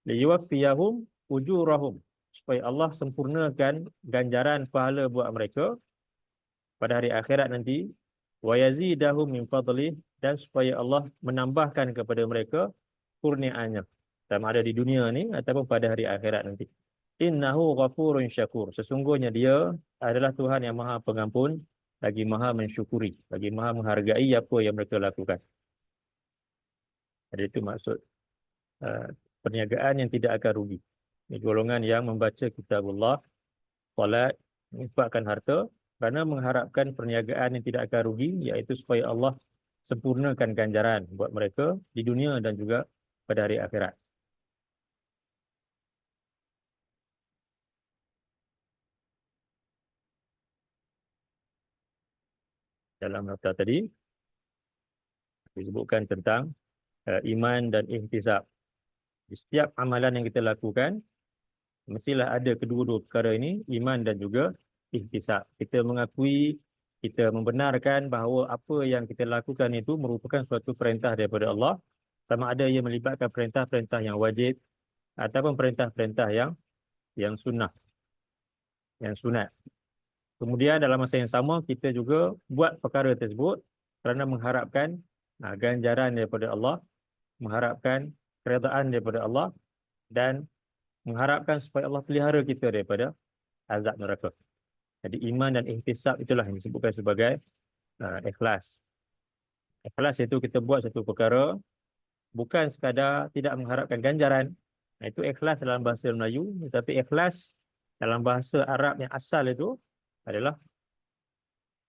liyuwaffiyahum ujurahum, supaya Allah sempurnakan ganjaran pahala buat mereka pada hari akhirat nanti, wa yazidahum min fadlih, dan supaya Allah menambahkan kepada mereka kurniaannya, sama ada di dunia ni ataupun pada hari akhirat nanti. Innahu ghafurun syakur, sesungguhnya dia adalah Tuhan yang Maha Pengampun lagi Maha mensyukuri, lagi Maha menghargai apa yang mereka lakukan. Jadi itu maksud perniagaan yang tidak akan rugi. Ini golongan yang membaca kitabullah, salat, menginfakkan harta kerana mengharapkan perniagaan yang tidak akan rugi, iaitu supaya Allah sempurnakan ganjaran buat mereka di dunia dan juga pada hari akhirat. Dalam nota tadi disebutkan tentang iman dan ihtisab. Di setiap amalan yang kita lakukan mestilah ada kedua-dua perkara ini, iman dan juga ihtisab. Kita mengakui, kita membenarkan bahawa apa yang kita lakukan itu merupakan suatu perintah daripada Allah, sama ada ia melibatkan perintah-perintah yang wajib ataupun perintah-perintah yang sunnah. yang sunat. Kemudian dalam masa yang sama kita juga buat perkara tersebut kerana mengharapkan ganjaran daripada Allah, mengharapkan keredaan daripada Allah dan mengharapkan supaya Allah pelihara kita daripada azab neraka. Jadi iman dan ihtisab itulah yang disebutkan sebagai ikhlas. Ikhlas itu kita buat satu perkara bukan sekadar tidak mengharapkan ganjaran. Itu ikhlas dalam bahasa Melayu, tetapi ikhlas dalam bahasa Arab yang asal itu adalah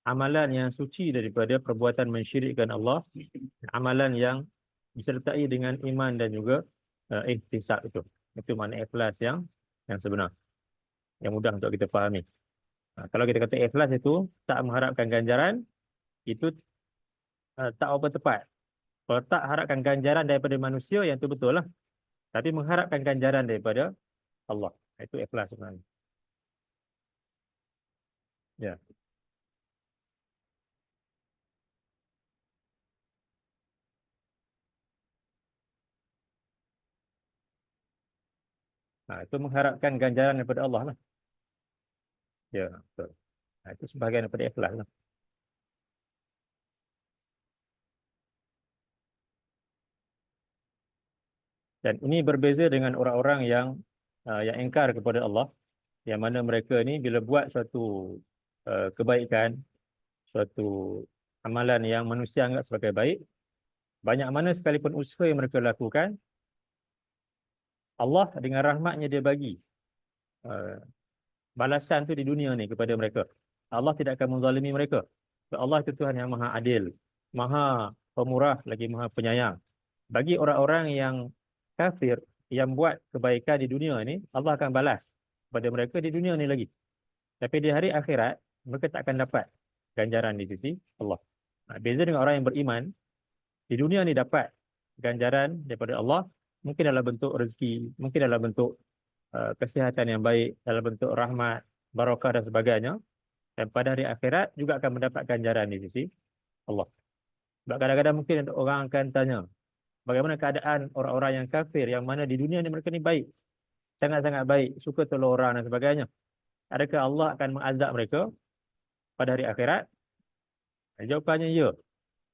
amalan yang suci daripada perbuatan mensyirikkan Allah, amalan yang disertai dengan iman dan juga ihtisab itu. Itu makna ikhlas yang sebenar, yang mudah untuk kita fahami. Kalau kita kata ikhlas itu tak mengharapkan ganjaran, itu tak apa tepat. Kalau tak harapkan ganjaran daripada manusia, yang itu betul lah. Tapi mengharapkan ganjaran daripada Allah. Itu ikhlas sebenarnya. Ya. Itu mengharapkan ganjaran daripada Allah lah. Ya, betul. Itu sebahagian daripada ikhlas lah. Dan ini berbeza dengan orang-orang yang ingkar kepada Allah, yang mana mereka ni bila buat suatu kebaikan, suatu amalan yang manusia anggap sebagai baik, banyak mana sekalipun usaha yang mereka lakukan, Allah dengan rahmatnya dia bagi uh, balasan tu di dunia ni kepada mereka. Allah tidak akan menzalimi mereka. Allah itu Tuhan yang maha adil, maha pemurah lagi maha penyayang. Bagi orang-orang yang kafir yang buat kebaikan di dunia ni, Allah akan balas kepada mereka di dunia ni lagi. Tapi di hari akhirat, mereka tak akan dapat ganjaran di sisi Allah. Beza dengan orang yang beriman, di dunia ni dapat ganjaran daripada Allah, mungkin dalam bentuk rezeki, mungkin dalam bentuk kesihatan yang baik, dalam bentuk rahmat, barakah dan sebagainya. Dan pada hari akhirat juga akan mendapat ganjaran di sisi Allah. Sebab kadang-kadang mungkin orang akan tanya, bagaimana keadaan orang-orang yang kafir yang mana di dunia ni mereka ni baik, sangat-sangat baik, suka tolong orang dan sebagainya. Adakah Allah akan mengazab mereka pada hari akhirat? Jawapannya ya.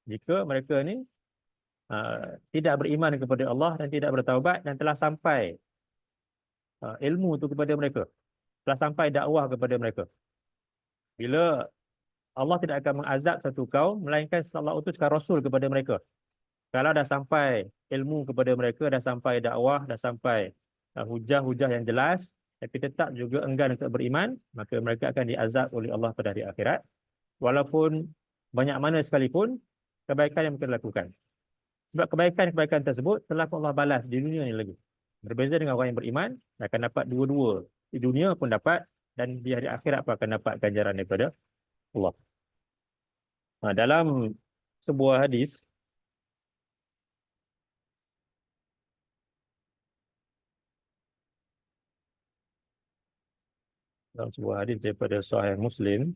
Jika mereka ni tidak beriman kepada Allah dan tidak bertaubat dan telah sampai ilmu itu kepada mereka, telah sampai dakwah kepada mereka. Bila Allah tidak akan mengazab satu kaum melainkan Allah utuskan Rasul kepada mereka. Kalau dah sampai ilmu kepada mereka, dah sampai dakwah, dah sampai hujah-hujah yang jelas, tapi tetap juga enggan untuk beriman, maka mereka akan diazab oleh Allah pada hari akhirat. Walaupun banyak mana sekalipun kebaikan yang mereka lakukan. Sebab kebaikan-kebaikan tersebut telah Allah balas di dunia ni lagi. Berbeza dengan orang yang beriman, akan dapat dua-dua. Di dunia pun dapat, dan di hari akhirat pun akan dapat ganjaran daripada Allah. Dalam sebuah hadis, daripada Sahih Muslim,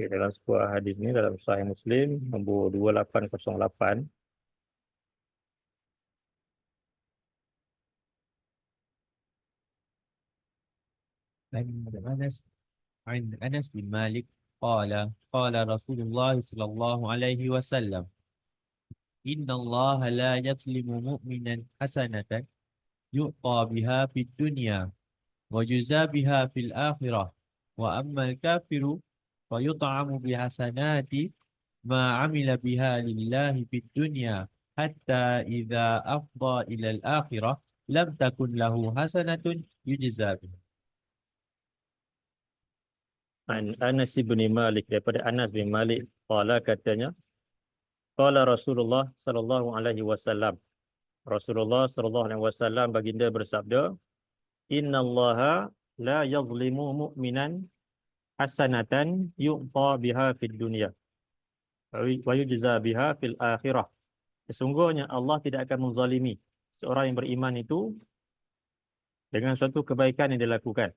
dalam sebuah hadis ini dalam Sahih Muslim nombor 2808, عن أنس بن مالك قال قال رسول الله صلى الله عليه وسلم إن الله لا يظلم مؤمنا حسنة يؤطى بها في الدنيا ويجزى بها في الآخرة وأما الكافر فيطعم بحسنات ما عمل بها لله في الدنيا حتى إذا أفضى إلى الآخرة لم تكن له حسنة يجزى بها. An Anas bin Malik, daripada Anas bin Malik, qala, katanya, qala Rasulullah sallallahu alaihi wasallam. Rasulullah sallallahu alaihi wasallam baginda bersabda, innallaha la yazlimu mu'minan hasanatan yu'ta biha fid dunya wa yujza biha fil akhirah. Sesungguhnya Allah tidak akan menzalimi seorang yang beriman itu dengan suatu kebaikan yang dilakukan.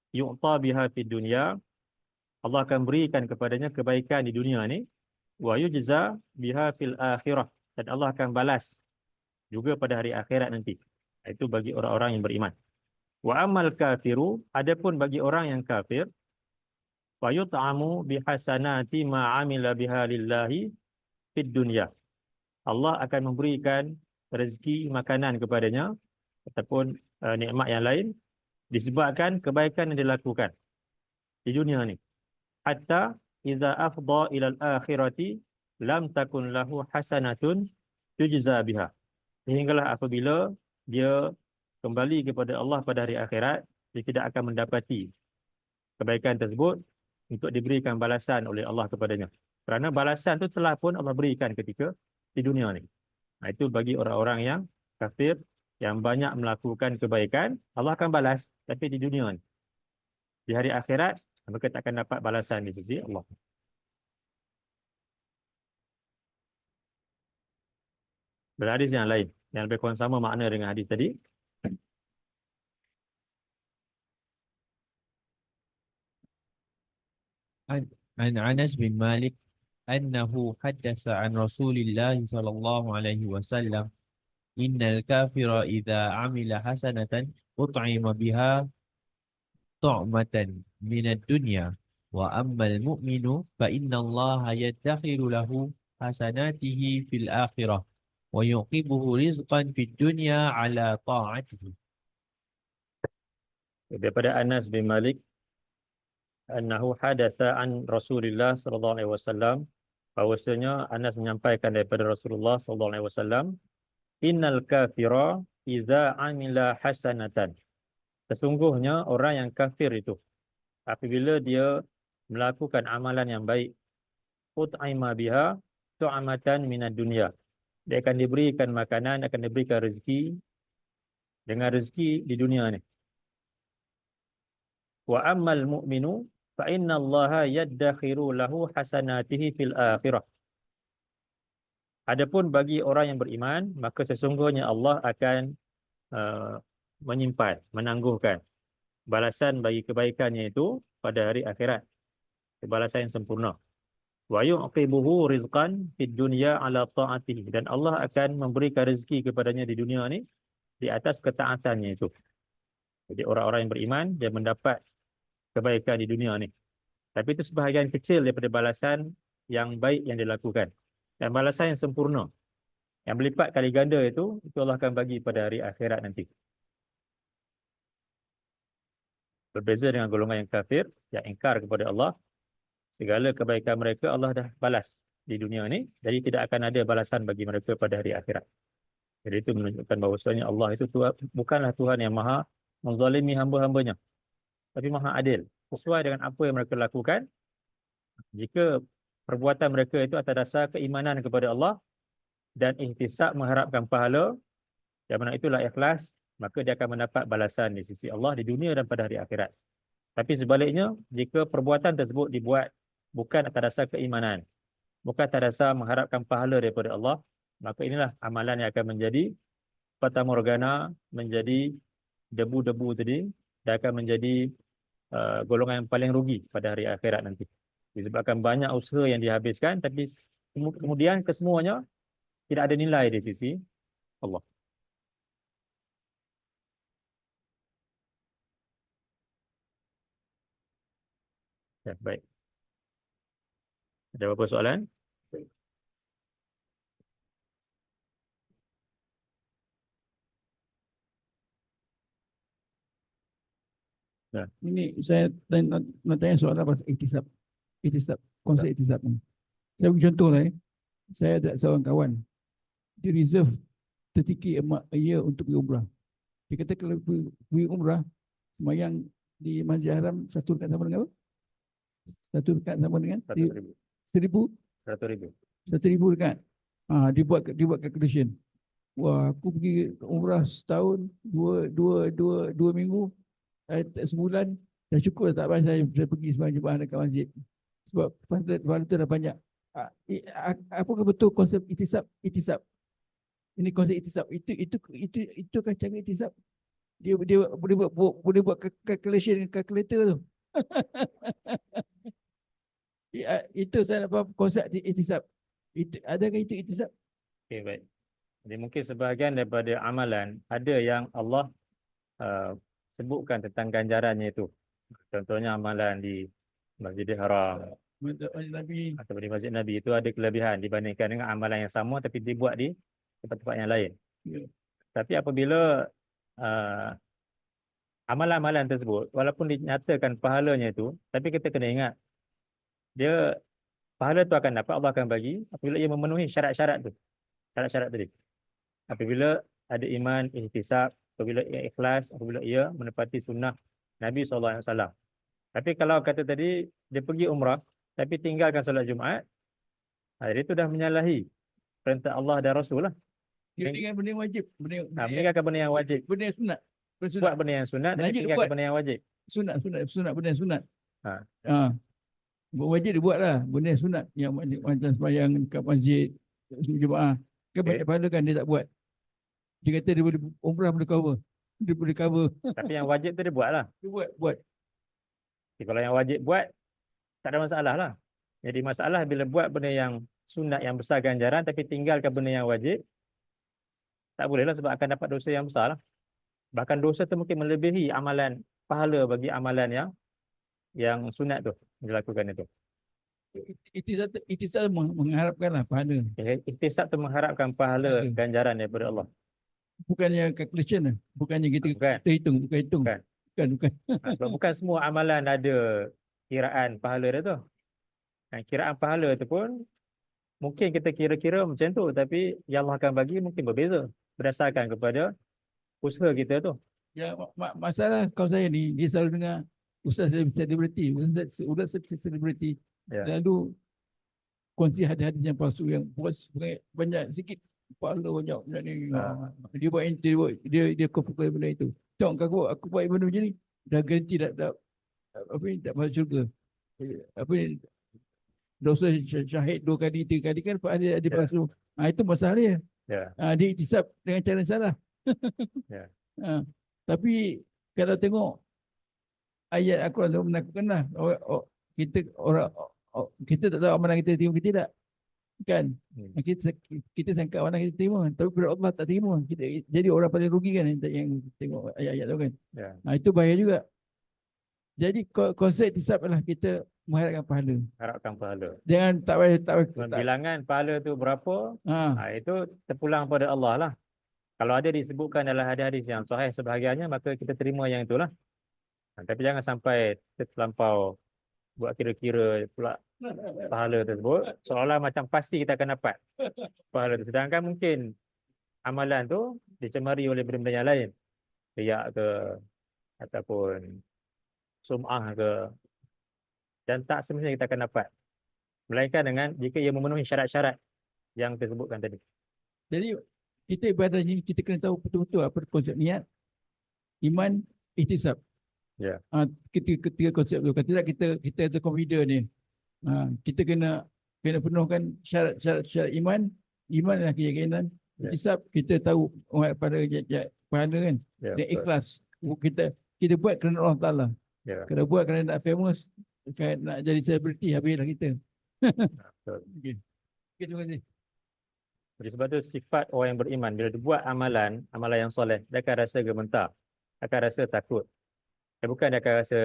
Yu'ta biha fid dunya, Allah akan berikan kepadanya kebaikan di dunia ni, wa yujza biha fil akhirah, dan Allah akan balas juga pada hari akhirat nanti. Itu bagi orang-orang yang beriman. Wa amal kafiru, adapun bagi orang yang kafir, wa yut'amu bihasanati ma amila biha lillahi fid dunya. Allah akan memberikan rezeki makanan kepadanya ataupun nikmat yang lain disebabkan kebaikan yang dilakukan di dunia ni. Hatta idza afdha ila al-akhirati lam takun lahu hasanatun tujza biha. Sehinggalah apabila dia kembali kepada Allah pada hari akhirat, dia tidak akan mendapati kebaikan tersebut untuk diberikan balasan oleh Allah kepadanya. Kerana balasan itu telah pun Allah berikan ketika di dunia ni. Itu bagi orang-orang yang kafir, yang banyak melakukan kebaikan, Allah akan balas, tapi di dunia ni. Di hari akhirat, mereka tak akan dapat balasan di sisi Allah. Berhadis yang lain, yang lebih kurang sama makna dengan hadis tadi. عن أنس بن مالك أنه حدث عن رسول الله صلى الله عليه وسلم إن الكافر إذا عمل حسنة أطعم بها طعمة من الدنيا وأما المؤمن فإن الله يدخر له حسناته في الآخرة ويعقبه رزقا في الدنيا على طاعته. Daripada Anas bin Malik, annahu hadasa an Rasulillah sallallahu alaihi wasallam, bahwasanya Anas menyampaikan daripada Rasulullah sallallahu alaihi wasallam, innal kafira idza amila hasanatan. Sesungguhnya orang yang kafir itu apabila dia melakukan amalan yang baik, ut'ima biha tu'amatan minad dunya. Dia akan diberikan makanan, akan diberikan rezeki dengan rezeki di dunia ni. Wa ammal mu'minu fa inna Allaha yaddakhiru lahu hasanatihi fil akhirah. Adapun bagi orang yang beriman, maka sesungguhnya Allah akan menyimpan, menangguhkan balasan bagi kebaikannya itu pada hari akhirat. Balasan yang sempurna. Wa yu'qibuhu rizqan fid dunya ala ta'atihi, dan Allah akan memberikan rezeki kepadanya di dunia ni di atas ketaatannya itu. Jadi orang-orang yang beriman dia mendapat kebaikan di dunia ni. Tapi itu sebahagian kecil daripada balasan yang baik yang dilakukan. Dan balasan yang sempurna, yang berlipat kali ganda itu Allah akan bagi pada hari akhirat nanti. Berbeza dengan golongan yang kafir, yang ingkar kepada Allah, segala kebaikan mereka Allah dah balas di dunia ni, jadi tidak akan ada balasan bagi mereka pada hari akhirat. Jadi itu menunjukkan bahawasanya Allah itu bukanlah Tuhan yang maha menzalimi hamba-hambanya, tapi maha adil, sesuai dengan apa yang mereka lakukan. Jika perbuatan mereka itu atas dasar keimanan kepada Allah dan ihtisab mengharapkan pahala, yang mana itulah ikhlas, maka dia akan mendapat balasan di sisi Allah di dunia dan pada hari akhirat. Tapi sebaliknya, jika perbuatan tersebut dibuat bukan atas dasar keimanan, bukan atas dasar mengharapkan pahala daripada Allah, maka inilah amalan yang akan menjadi fata morgana, menjadi debu-debu tadi, dan akan menjadi golongan yang paling rugi pada hari akhirat nanti. Disebabkan banyak usaha yang dihabiskan, tapi kemudian kesemuanya tidak ada nilai di sisi Allah. Ya, baik. Ada apa-apa soalan? Ya. Ini saya nak tanya soal apa ihtisab. Ihtisab, konsep ihtisab ni. Saya bagi contoh lah. Saya ada seorang kawan. Dia reserve sertifikat emak ia untuk pergi umrah. Dia kata kalau pergi umrah, sembahyang di Masjid Haram satu rakaat sama dengan apa? Satu rakaat sama dengan 100,000. 1,000, 100,000. 1,000 rakaat. Dia buat calculation. Wah, aku pergi umrah setahun, dua minggu, sebulan, dah cukup dah, tak payah saya pergi sembahyang Jumaat dekat masjid. Sebab pahala tu dah banyak. Apakah betul konsep itisab? Itisab. Ini konsep itisab. Itu kan cara itisab. Dia boleh buat calculation dengan calculator tu. Itu saya nak faham konsep itisab. Adakah itu itisab? Okey, baik. Jadi mungkin sebahagian daripada amalan ada yang Allah sebutkan tentang ganjarannya itu. Contohnya amalan di Masjidil Haram Nabi. atau di Masjid Nabi itu ada kelebihan dibandingkan dengan amalan yang sama tapi dibuat di tempat-tempat yang lain. Ya. Tapi apabila amalan-amalan tersebut walaupun dinyatakan pahalanya itu, tapi kita kena ingat dia pahala tu akan dapat, Allah akan bagi apabila ia memenuhi syarat-syarat tu. Syarat-syarat tadi. Apabila ada iman, ihtisab, apabila ia ikhlas, apabila ia menepati sunnah Nabi SAW. Tapi kalau kata tadi, dia pergi umrah, tapi tinggalkan solat Jumaat, dia itu dah menyalahi perintah Allah dan Rasul lah. Dia dengan benda yang wajib. Meninggalkan benda yang wajib. Benda yang sunat. Buat benda yang sunat, tapi Wajib tinggalkan buat. benda yang wajib. Sunat. Benda yang sunat. Ha. Wajib dia buat lah. Benda yang sunat. Yang macam sembahyang kat masjid, Jumaat. Kan banyak pahala kan dia tak buat. Dia kata dia boleh umrah boleh cover. Dia boleh cover. Tapi yang wajib tu dia buat lah. Dia buat. Jadi, kalau yang wajib buat, tak ada masalah lah. Jadi masalah bila buat benda yang sunat yang besar ganjaran, tapi tinggalkan benda yang wajib, tak boleh lah sebab akan dapat dosa yang besar lah. Bahkan dosa tu mungkin melebihi amalan pahala bagi amalan yang sunat tu dilakukan itu. Itisab mengharapkan lah pahala. Ihtisab tu mengharapkan pahala ganjaran daripada Allah. Bukannya calculation lah. Bukannya kita hitung. Bukan. Sebab bukan semua amalan ada kiraan pahala dia tu. Kiraan pahala tu pun mungkin kita kira-kira macam tu, tapi yang Allah akan bagi mungkin berbeza berdasarkan kepada usaha kita tu. Ya, masalah kau saya ni, dia selalu dengar ustaz selebriti, ustaz selebriti selalu kongsi hadis-hadis yang palsu yang banyak sikit pahala banyak ni. Dia buat dia confirm benda itu. Tengok aku buat benda macam ni, dah garanti tak masuk syurga. Dosa syahid 2 kali 3 kali kan ada palsu. Itu masalah dia. Dia itisab dengan cara salah. Tapi kalau tengok ayat Al-Quran tu menakutkanlah. Kita tak tahu amalan kita terima ke tidak. Kan? Kita sangka amalan kita terima, tapi pada Allah tak terima. Jadi orang paling rugi kan yang tengok ayat-ayat tu kan. Itu bahaya juga. Jadi konsep itisab adalah kita mengharapkan pahala. Harapkan pahala. Jangan tak bilangan pahala tu berapa, itu terpulang pada Allah lah. Kalau ada disebutkan dalam hadis-hadis yang sahih sebahagiannya, maka kita terima yang itulah. Tapi jangan sampai terlampau buat kira-kira pula pahala tersebut seolah macam pasti kita akan dapat pahala itu. Sedangkan mungkin amalan tu dicemari oleh benda-benda yang lain, riak ke ataupun sum'ah ke, dan tak semestinya kita akan dapat, melainkan dengan jika ia memenuhi syarat-syarat yang disebutkan tadi. Jadi kita ibadah ni kita kena tahu betul-betul apa konsep niat, iman, ihtisab. Ketika konsep tu, kalau tidak kita as a confident ni, kita kena penuhkan syarat iman adalah keyakinan. Ihtisab kita tahu pada pahala kan, dan ikhlas. Kita buat kerana Allah Ta'ala. Kalau buat kerana nak famous, nak jadi selebriti, habislah kita. Okay, terima kasih. Jadi sebab tu sifat orang yang beriman, bila dia buat amalan yang soleh, dia akan rasa gemetar, akan rasa takut. Bukan dia akan rasa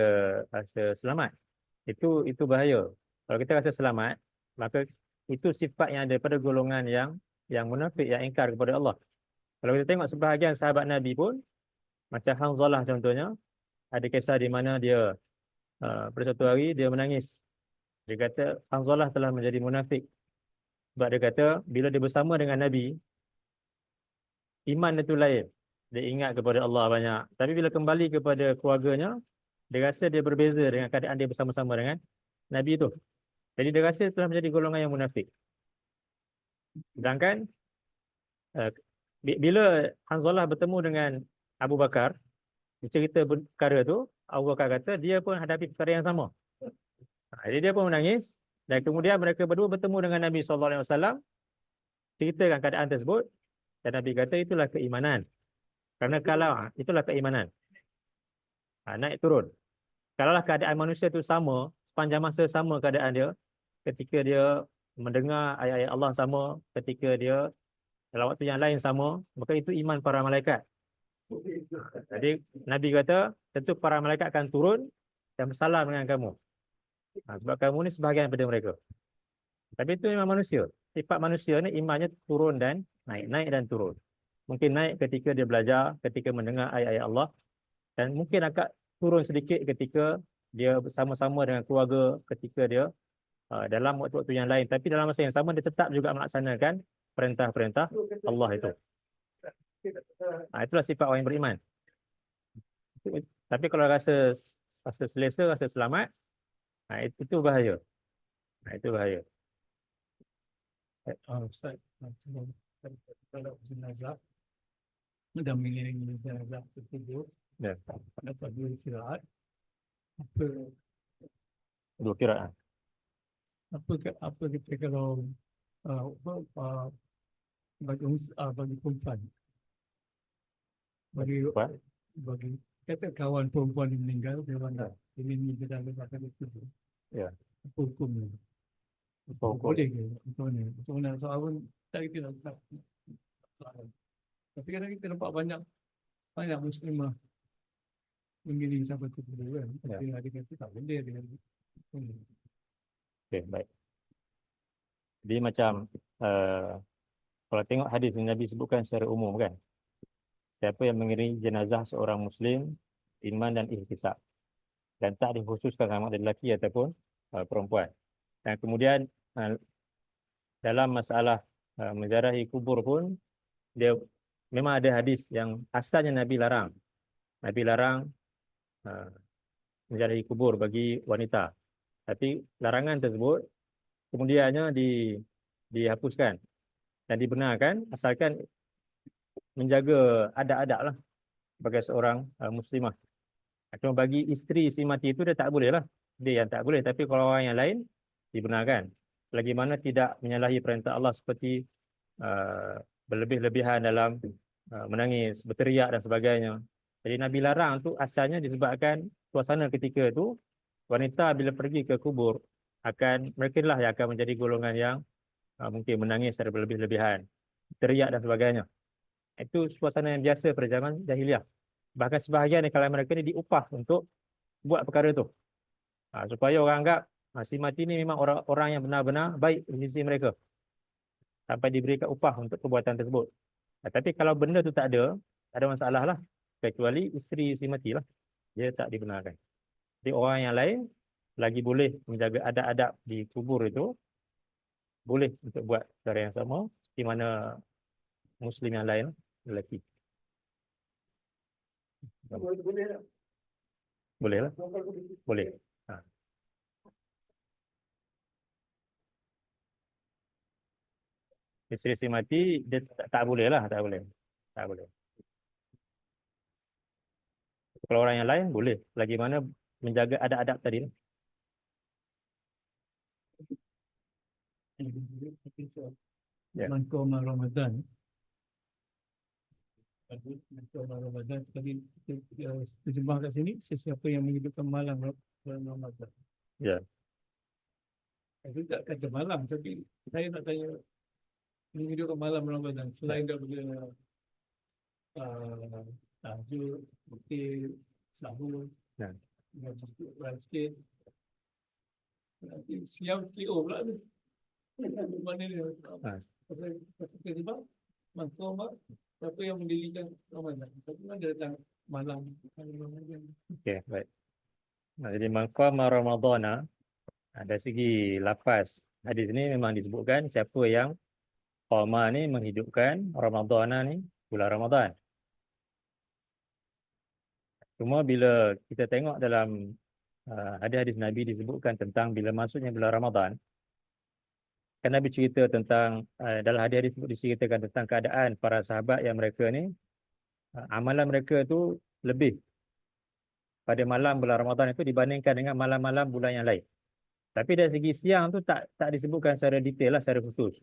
selamat. Itu bahaya. Kalau kita rasa selamat, maka itu sifat yang ada pada golongan yang munafik, yang ingkar kepada Allah. Kalau kita tengok sebahagian sahabat Nabi pun, macam Hanzalah contohnya, ada kisah di mana dia pada suatu hari dia menangis. Dia kata Hanzalah telah menjadi munafik. Sebab dia kata bila dia bersama dengan Nabi, iman itu lain. Dia ingat kepada Allah banyak. Tapi bila kembali kepada keluarganya, dia rasa dia berbeza dengan keadaan dia bersama-sama dengan Nabi itu. Jadi dia rasa telah menjadi golongan yang munafik. Sedangkan bila Hanzalah bertemu dengan Abu Bakar, dia cerita perkara tu, Abu Bakar kata dia pun hadapi perkara yang sama. Jadi dia pun menangis dan kemudian mereka berdua bertemu dengan Nabi SAW, ceritakan keadaan tersebut dan Nabi kata itulah keimanan. Kerana kalau itulah keimanan. Naik turun. Kalaulah keadaan manusia itu sama, sepanjang masa sama keadaan dia, ketika dia mendengar ayat-ayat Allah sama, ketika dia dalam waktu yang lain sama, maka itu iman para malaikat. Jadi Nabi kata, tentu para malaikat akan turun dan bersalam dengan kamu. Sebab kamu ni sebahagian daripada mereka. Tapi itu memang manusia. Sifat manusia ni imannya turun dan naik, naik dan turun. Mungkin naik ketika dia belajar, ketika mendengar ayat-ayat Allah, dan mungkin agak turun sedikit ketika dia bersama-sama dengan keluarga, ketika dia dalam waktu-waktu yang lain. Tapi dalam masa yang sama, dia tetap juga melaksanakan perintah-perintah Allah itu. Itulah sifat orang yang beriman. Tapi kalau rasa selesa, rasa selamat, itu bahaya. Itu bahaya. Ustaz, kalau jenazah dan mengiringi jenazah tersebut, dapat dua kiraat. Dua kiraat. Apa kita kalau bagi perempuan, bagi kata kawan perempuan yang meninggal, dia mana ini jenazah akan dikubur. Ya. Apa hukumnya? Boleh ke? Macam mana? Soal pun tak kita nak soalan. Tapi kadang kita nampak banyak muslimah mengiring sampai ke dulu kan. Tapi ada kata tak boleh dengan. Okey, baik. Jadi macam kalau tengok hadis yang Nabi sebutkan secara umum kan. Siapa yang mengiringi jenazah seorang muslim, iman dan ihtisab. Dan tak dikhususkan sama ada lelaki ataupun perempuan. Dan kemudian dalam masalah menziarahi kubur pun dia memang ada hadis yang asalnya Nabi larang. Nabi larang menziarahi kubur bagi wanita. Tapi larangan tersebut kemudiannya dihapuskan dan dibenarkan asalkan menjaga adab-adab lah sebagai seorang muslimah. Cuma bagi isteri si mati itu dia tak boleh lah. Dia yang tak boleh. Tapi kalau orang yang lain dibenarkan. Selagi mana tidak menyalahi perintah Allah seperti berlebih-lebihan dalam menangis, berteriak dan sebagainya. Jadi Nabi larang tu asalnya disebabkan suasana ketika itu wanita bila pergi ke kubur mereka lah yang akan menjadi golongan yang mungkin menangis secara berlebih-lebihan, teriak dan sebagainya. Itu suasana yang biasa pada zaman jahiliah. Bahkan sebahagian di kalangan mereka ni diupah untuk buat perkara itu. Supaya orang anggap si mati ni memang orang yang benar-benar baik di sisi mereka. Sampai diberikan upah untuk perbuatan tersebut. Tapi kalau benda tu tak ada masalah lah. Kecuali isteri si mati lah. Dia tak dibenarkan. Jadi orang yang lain lagi boleh menjaga adab-adab di kubur itu. Boleh untuk buat cara yang sama. Di mana muslim yang lain lelaki. Boleh lah. Boleh. Isteri si mati dia tak boleh lah, tak boleh. Kalau orang yang lain boleh. Lagi mana menjaga adab-adab tadi. Mangkoma Ramadan. Ramadan sekali terjemah kat sini, sesiapa yang menghidupkan malam Ramadan. Ya. Itu tak kata malam, tapi saya nak tanya menghidupkan malam Ramadan selain daripada tahajud, bukti, sahur, sikit. Nanti siang KO pula tu. Mana dia? Sebab Mangkoma, siapa yang mendirikan Ramadan? Tapi mana datang malam Ramadan? Okey, baik. Jadi Mangkoma Ramadana, dari segi lafaz hadis ini memang disebutkan siapa yang qama ni menghidupkan Ramadana ni bulan Ramadan. Cuma bila kita tengok dalam hadis-hadis Nabi disebutkan tentang bila masuknya bulan Ramadan, kan Nabi cerita tentang dalam hadis-hadis diceritakan tentang keadaan para sahabat yang mereka ni amalan mereka tu lebih pada malam bulan Ramadan itu dibandingkan dengan malam-malam bulan yang lain. Tapi dari segi siang tu tak disebutkan secara detail lah, secara khusus.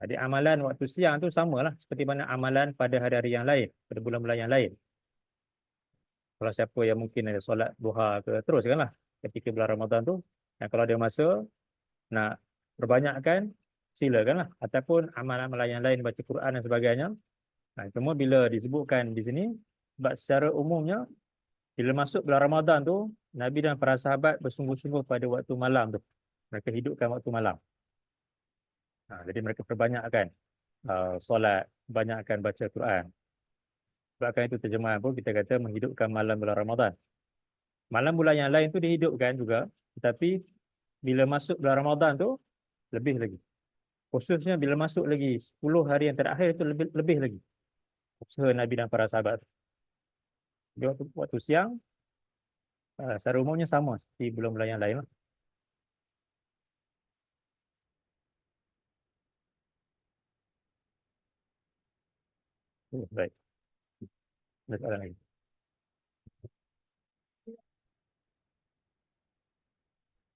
Jadi amalan waktu siang tu samalah seperti mana amalan pada hari-hari yang lain, pada bulan-bulan yang lain. Kalau siapa yang mungkin ada solat duha ke, teruskanlah ketika bulan Ramadan tu. Dan kalau ada masa nak perbanyakkan, silakanlah. Ataupun amalan-amalan yang lain, baca Quran dan sebagainya. Cuma bila disebutkan di sini, sebab secara umumnya, bila masuk bulan Ramadan tu, Nabi dan para sahabat bersungguh-sungguh pada waktu malam tu. Mereka hidupkan waktu malam. Jadi mereka perbanyakkan solat, banyakkan baca Quran. Sebabkan itu terjemahan pun kita kata menghidupkan malam bulan Ramadan. Malam bulan yang lain tu dihidupkan juga, tetapi bila masuk bulan Ramadan tu lebih lagi. Khususnya bila masuk lagi 10 hari yang terakhir itu lebih lagi. Usaha Nabi dan para sahabat. Waktu siang secara umumnya sama seperti bulan-bulan yang lain lah. Baik. Ada soalan lagi?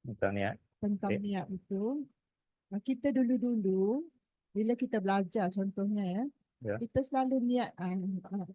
Tentang niat. Tentang Okey. niat itu, kita dulu-dulu bila kita belajar contohnya Ya. kita selalu niat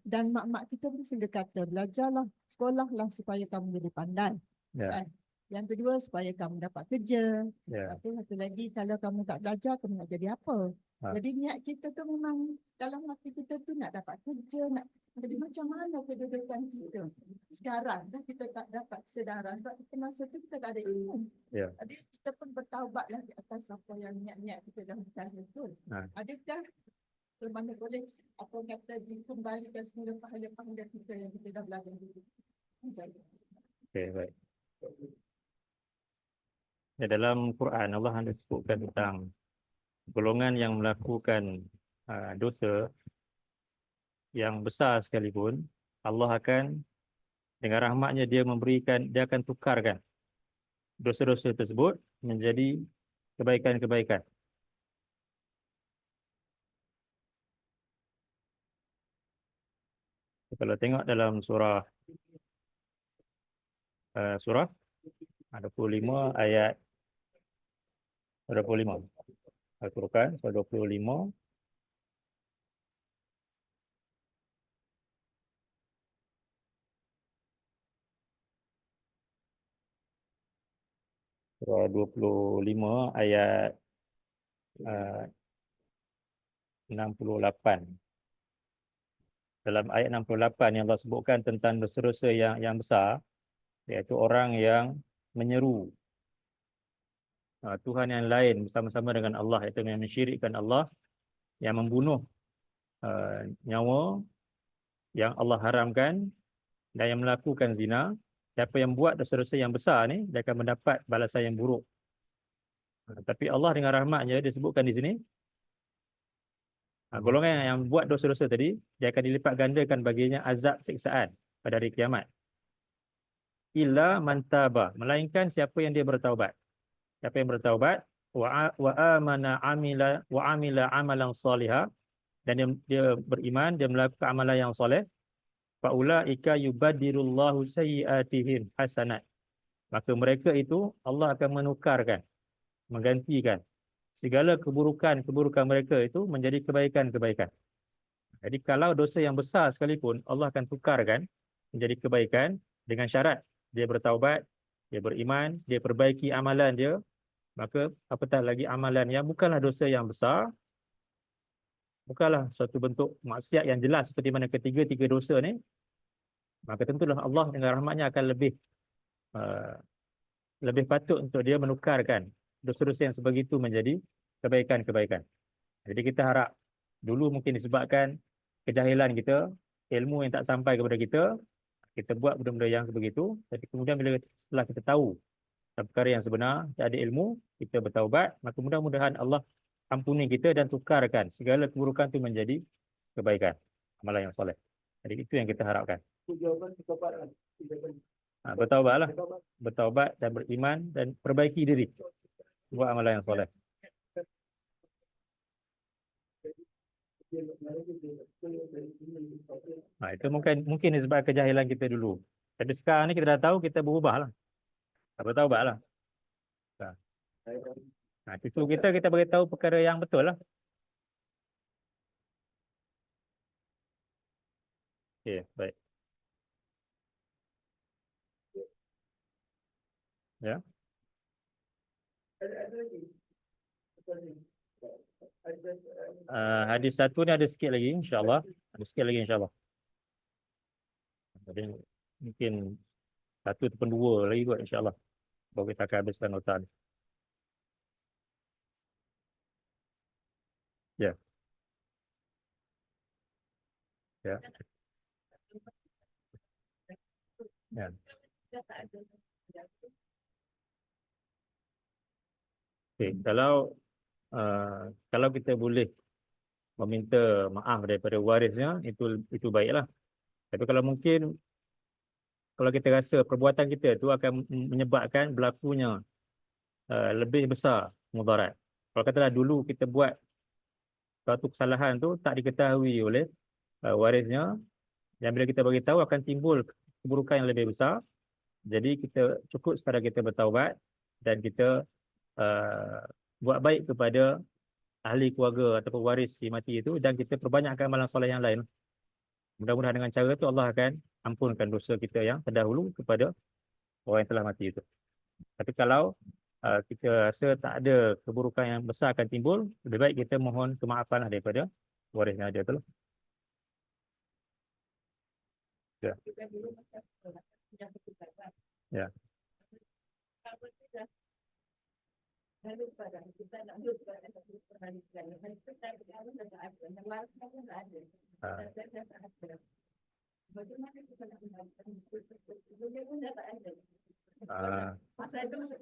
dan mak-mak kita pun selalu kata belajarlah, sekolahlah supaya kamu jadi pandai. Ya. Kan? Yang kedua supaya kamu dapat kerja. Ya. Satu lagi kalau kamu tak belajar kamu nak jadi apa? Jadi niat kita tu memang dalam hati kita tu nak dapat kerja, nak jadi macam mana kedudukan kita sekarang dah kita tak dapat kesedaran sebab masa tu kita tak ada ilmu. Ya. Jadi kita pun bertaubatlah di atas apa yang niat-niat kita dah berkali tu. Adakah mana boleh apa kata dikembalikan semula pahala-pahala kita yang kita dah belajar dulu? Okey, baik. Dalam Quran Allah ada sebutkan tentang golongan yang melakukan dosa yang besar sekalipun, Allah akan dengan rahmatnya dia akan tukarkan dosa-dosa tersebut menjadi kebaikan-kebaikan. Kalau tengok dalam surah 25 ayat 25. Al-Quran surah 25 surah 25 ayat 68. Dalam ayat 68 yang Allah sebutkan tentang dosa-dosa yang besar, iaitu orang yang menyeru Tuhan yang lain bersama-sama dengan Allah, iaitu yang mensyirikkan Allah, yang membunuh nyawa yang Allah haramkan dan yang melakukan zina. Siapa yang buat dosa-dosa yang besar ni, dia akan mendapat balasan yang buruk. Tapi Allah dengan rahmatnya disebutkan di sini, golongan yang buat dosa-dosa tadi, dia akan dilipat gandakan baginya azab siksaan pada hari kiamat. Illa man taba, melainkan siapa yang dia bertaubat. Siapa yang bertaubat wa amana wa amila amalan salihah, dan dia beriman, dia melakukan amalan yang soleh, fa ulaika yubaddirullahu sayyiatihim hasanat. Maka mereka itu Allah akan menukarkan, menggantikan segala keburukan mereka itu menjadi kebaikan-kebaikan. Jadi kalau dosa yang besar sekalipun Allah akan tukarkan menjadi kebaikan dengan syarat dia bertaubat, dia beriman, dia perbaiki amalan dia, maka apatah lagi amalan yang bukanlah dosa yang besar, bukanlah suatu bentuk maksiat yang jelas seperti mana ketiga-tiga dosa ni, maka tentulah Allah dengan rahmatnya akan lebih patut untuk dia menukarkan dosa-dosa yang sebegitu menjadi kebaikan-kebaikan. Jadi kita harap, dulu mungkin disebabkan kejahilan kita, ilmu yang tak sampai kepada kita buat benda-benda yang sebegitu. Tapi kemudian setelah kita tahu perkara yang sebenar, kita ada ilmu, kita bertaubat, maka mudah-mudahan Allah ampuni kita dan tukarkan segala keburukan itu menjadi kebaikan. amalan yang soleh. Jadi itu yang kita harapkan. Jawapan ketaubat. Bertaubatlah, bertaubat dan beriman dan perbaiki diri, buat amalan yang soleh. Itu mungkin sebab kejahilan kita dulu. Tapi sekarang ni kita dah tahu, kita berubah lah. Bertaubat lah. Itu kita beritahu perkara yang betul lah. Okey, baik. Ya. Hadis satu ni ada sikit lagi, insyaAllah. Ada sikit lagi, insyaAllah. Jadi mungkin satu ataupun dua lagi kot, insyaAllah. Baru kita akan habiskan nota ni. Ya. Ya. Ya. Okay. Kalau kita boleh meminta maaf daripada warisnya, itu baiklah. Tapi kalau mungkin, kalau kita rasa perbuatan kita tu akan menyebabkan berlakunya lebih besar mudarat. Kalau katalah dulu kita buat suatu kesalahan tu tak diketahui oleh warisnya, dan bila kita bagi tahu akan timbul keburukan yang lebih besar. Jadi kita cukup sekadar kita bertaubat dan kita buat baik kepada ahli keluarga ataupun waris si mati itu, dan kita perbanyakkan amalan soleh yang lain. Mudah-mudahan dengan cara itu Allah akan ampunkan dosa kita yang terdahulu kepada orang yang telah mati itu. Tapi kalau kita rasa tak ada keburukan yang besar akan timbul, lebih baik kita mohon kemaafan daripada waris yang ada tu. Ya. Ya.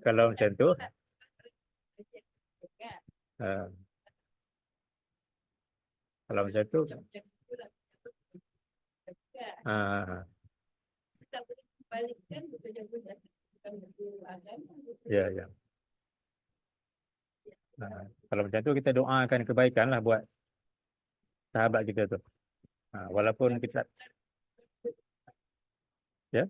Kalau macam tu, kalau macam tu, ya, ya. Kalau macam tu kita doakan kebaikan lah buat sahabat kita tu. Walaupun kita, ya,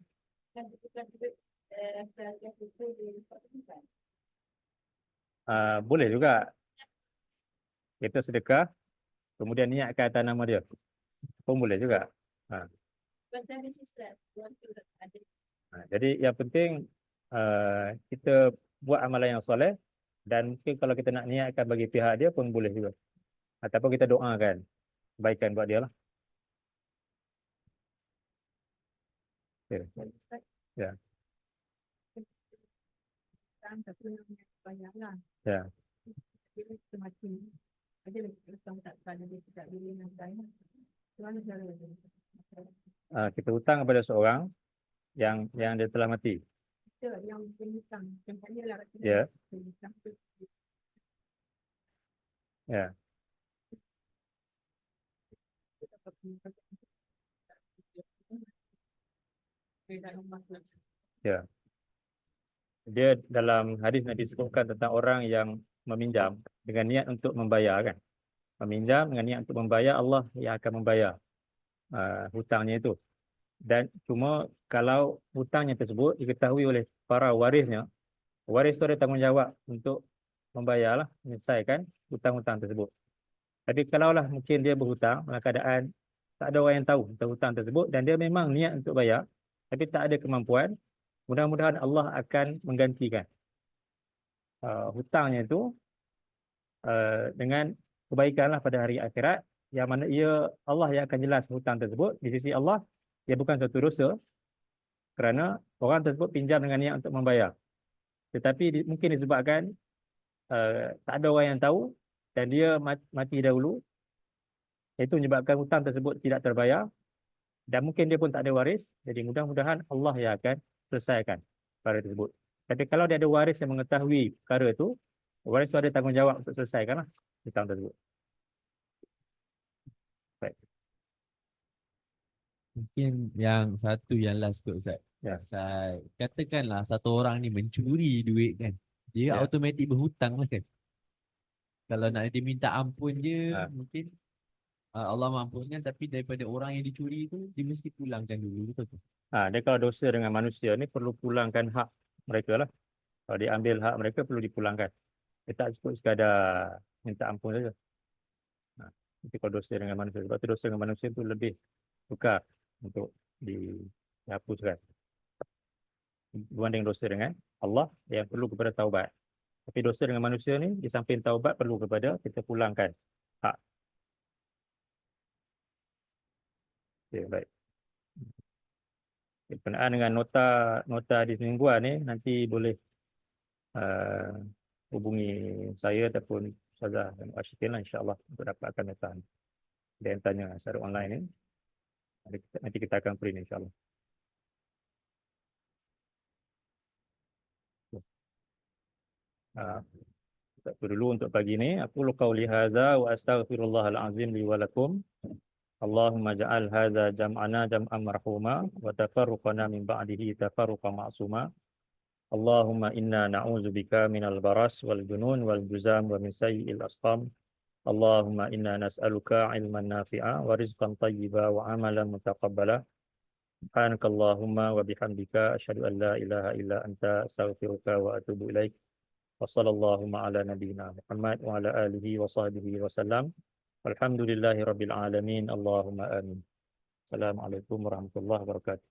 boleh juga kita sedekah kemudian niatkan atas nama dia pun boleh juga. Jadi yang penting kita buat amalan yang soleh, dan mungkin kalau kita nak niatkan bagi pihak dia pun boleh juga, ataupun kita doakan kebaikan buat dia lah. Okay. Ya. Ya. Kita hutang kepada seorang yang dia telah mati. Ya. Ya. Ya. Dia dalam hadis Nabi sebutkan tentang orang yang meminjam dengan niat untuk membayar, kan? Meminjam dengan niat untuk membayar, Allah yang akan membayar hutangnya itu. Dan cuma kalau hutangnya tersebut diketahui oleh para warisnya, waris itu ada tanggungjawab untuk membayarlah, menyelesaikan hutang-hutang tersebut. Tapi kalaulah mungkin dia berhutang dalam keadaan tak ada orang yang tahu tentang hutang tersebut, dan dia memang niat untuk bayar tapi tak ada kemampuan, mudah-mudahan Allah akan menggantikan hutangnya itu dengan kebaikanlah pada hari akhirat, yang mana Allah yang akan jelas hutang tersebut di sisi Allah. Ia bukan satu dosa kerana orang tersebut pinjam dengan niat untuk membayar, tetapi mungkin disebabkan tak ada orang yang tahu dan dia mati dahulu, itu menyebabkan hutang tersebut tidak terbayar, dan mungkin dia pun tak ada waris. Jadi mudah-mudahan Allah yang akan selesaikan perkara tersebut. Tapi kalau dia ada waris yang mengetahui perkara itu, waris itu ada tanggungjawab untuk selesaikanlah hutang tersebut. Baik. Mungkin yang satu yang last kot Ustaz. Ya. Pasal katakanlah satu orang ni mencuri duit kan. Dia Ya. automatik berhutang lah kan. Kalau nak dia minta ampun je, mungkin Allah mampunkan, tapi daripada orang yang dicuri tu dia mesti pulangkan dulu, betul tu? Dia kalau dosa dengan manusia ni perlu pulangkan hak mereka lah. Kalau dia ambil hak mereka perlu dipulangkan. Dia tak cukup sekadar minta ampun saja. Tapi kalau dosa dengan manusia, sebab tu dosa dengan manusia tu lebih sukar untuk dihapuskan berbanding dosa dengan Allah yang perlu kepada taubat. Tapi dosa dengan manusia ni di samping taubat perlu kepada kita pulangkan hak. Okay, baik. Berkenaan dengan nota di mingguan ni nanti boleh hubungi saya ataupun Ustazah dan Asyikin lah insyaAllah untuk dapatkan nota ni. Ada yang tanya secara online ni, nanti kita akan print insyaAllah. Itu dulu untuk pagi ni. Aku qauli hadza wa astaghfirullahal azim li wa lakum. Allahumma ja'al hadza jam'ana jam'an marhuma wa tafarruqana min ba'dihi tafarruqan ma'suma. Allahumma inna na'udzubika minal baras wal junun wal juzam wa min sayyi'il asqam. Allahumma inna nas'aluka ilman nafi'a wa rizqan tayyiba wa amalan mutaqabbala. Subhanakallahumma wa bihamdika asyhadu an la ilaha illa anta astaghfiruka wa atubu ilaik. وصلى اللهم على نبينا محمد وعلى آله وصحبه وسلم والحمد لله رب العالمين اللهم آمين. السلام عليكم ورحمة الله وبركاته.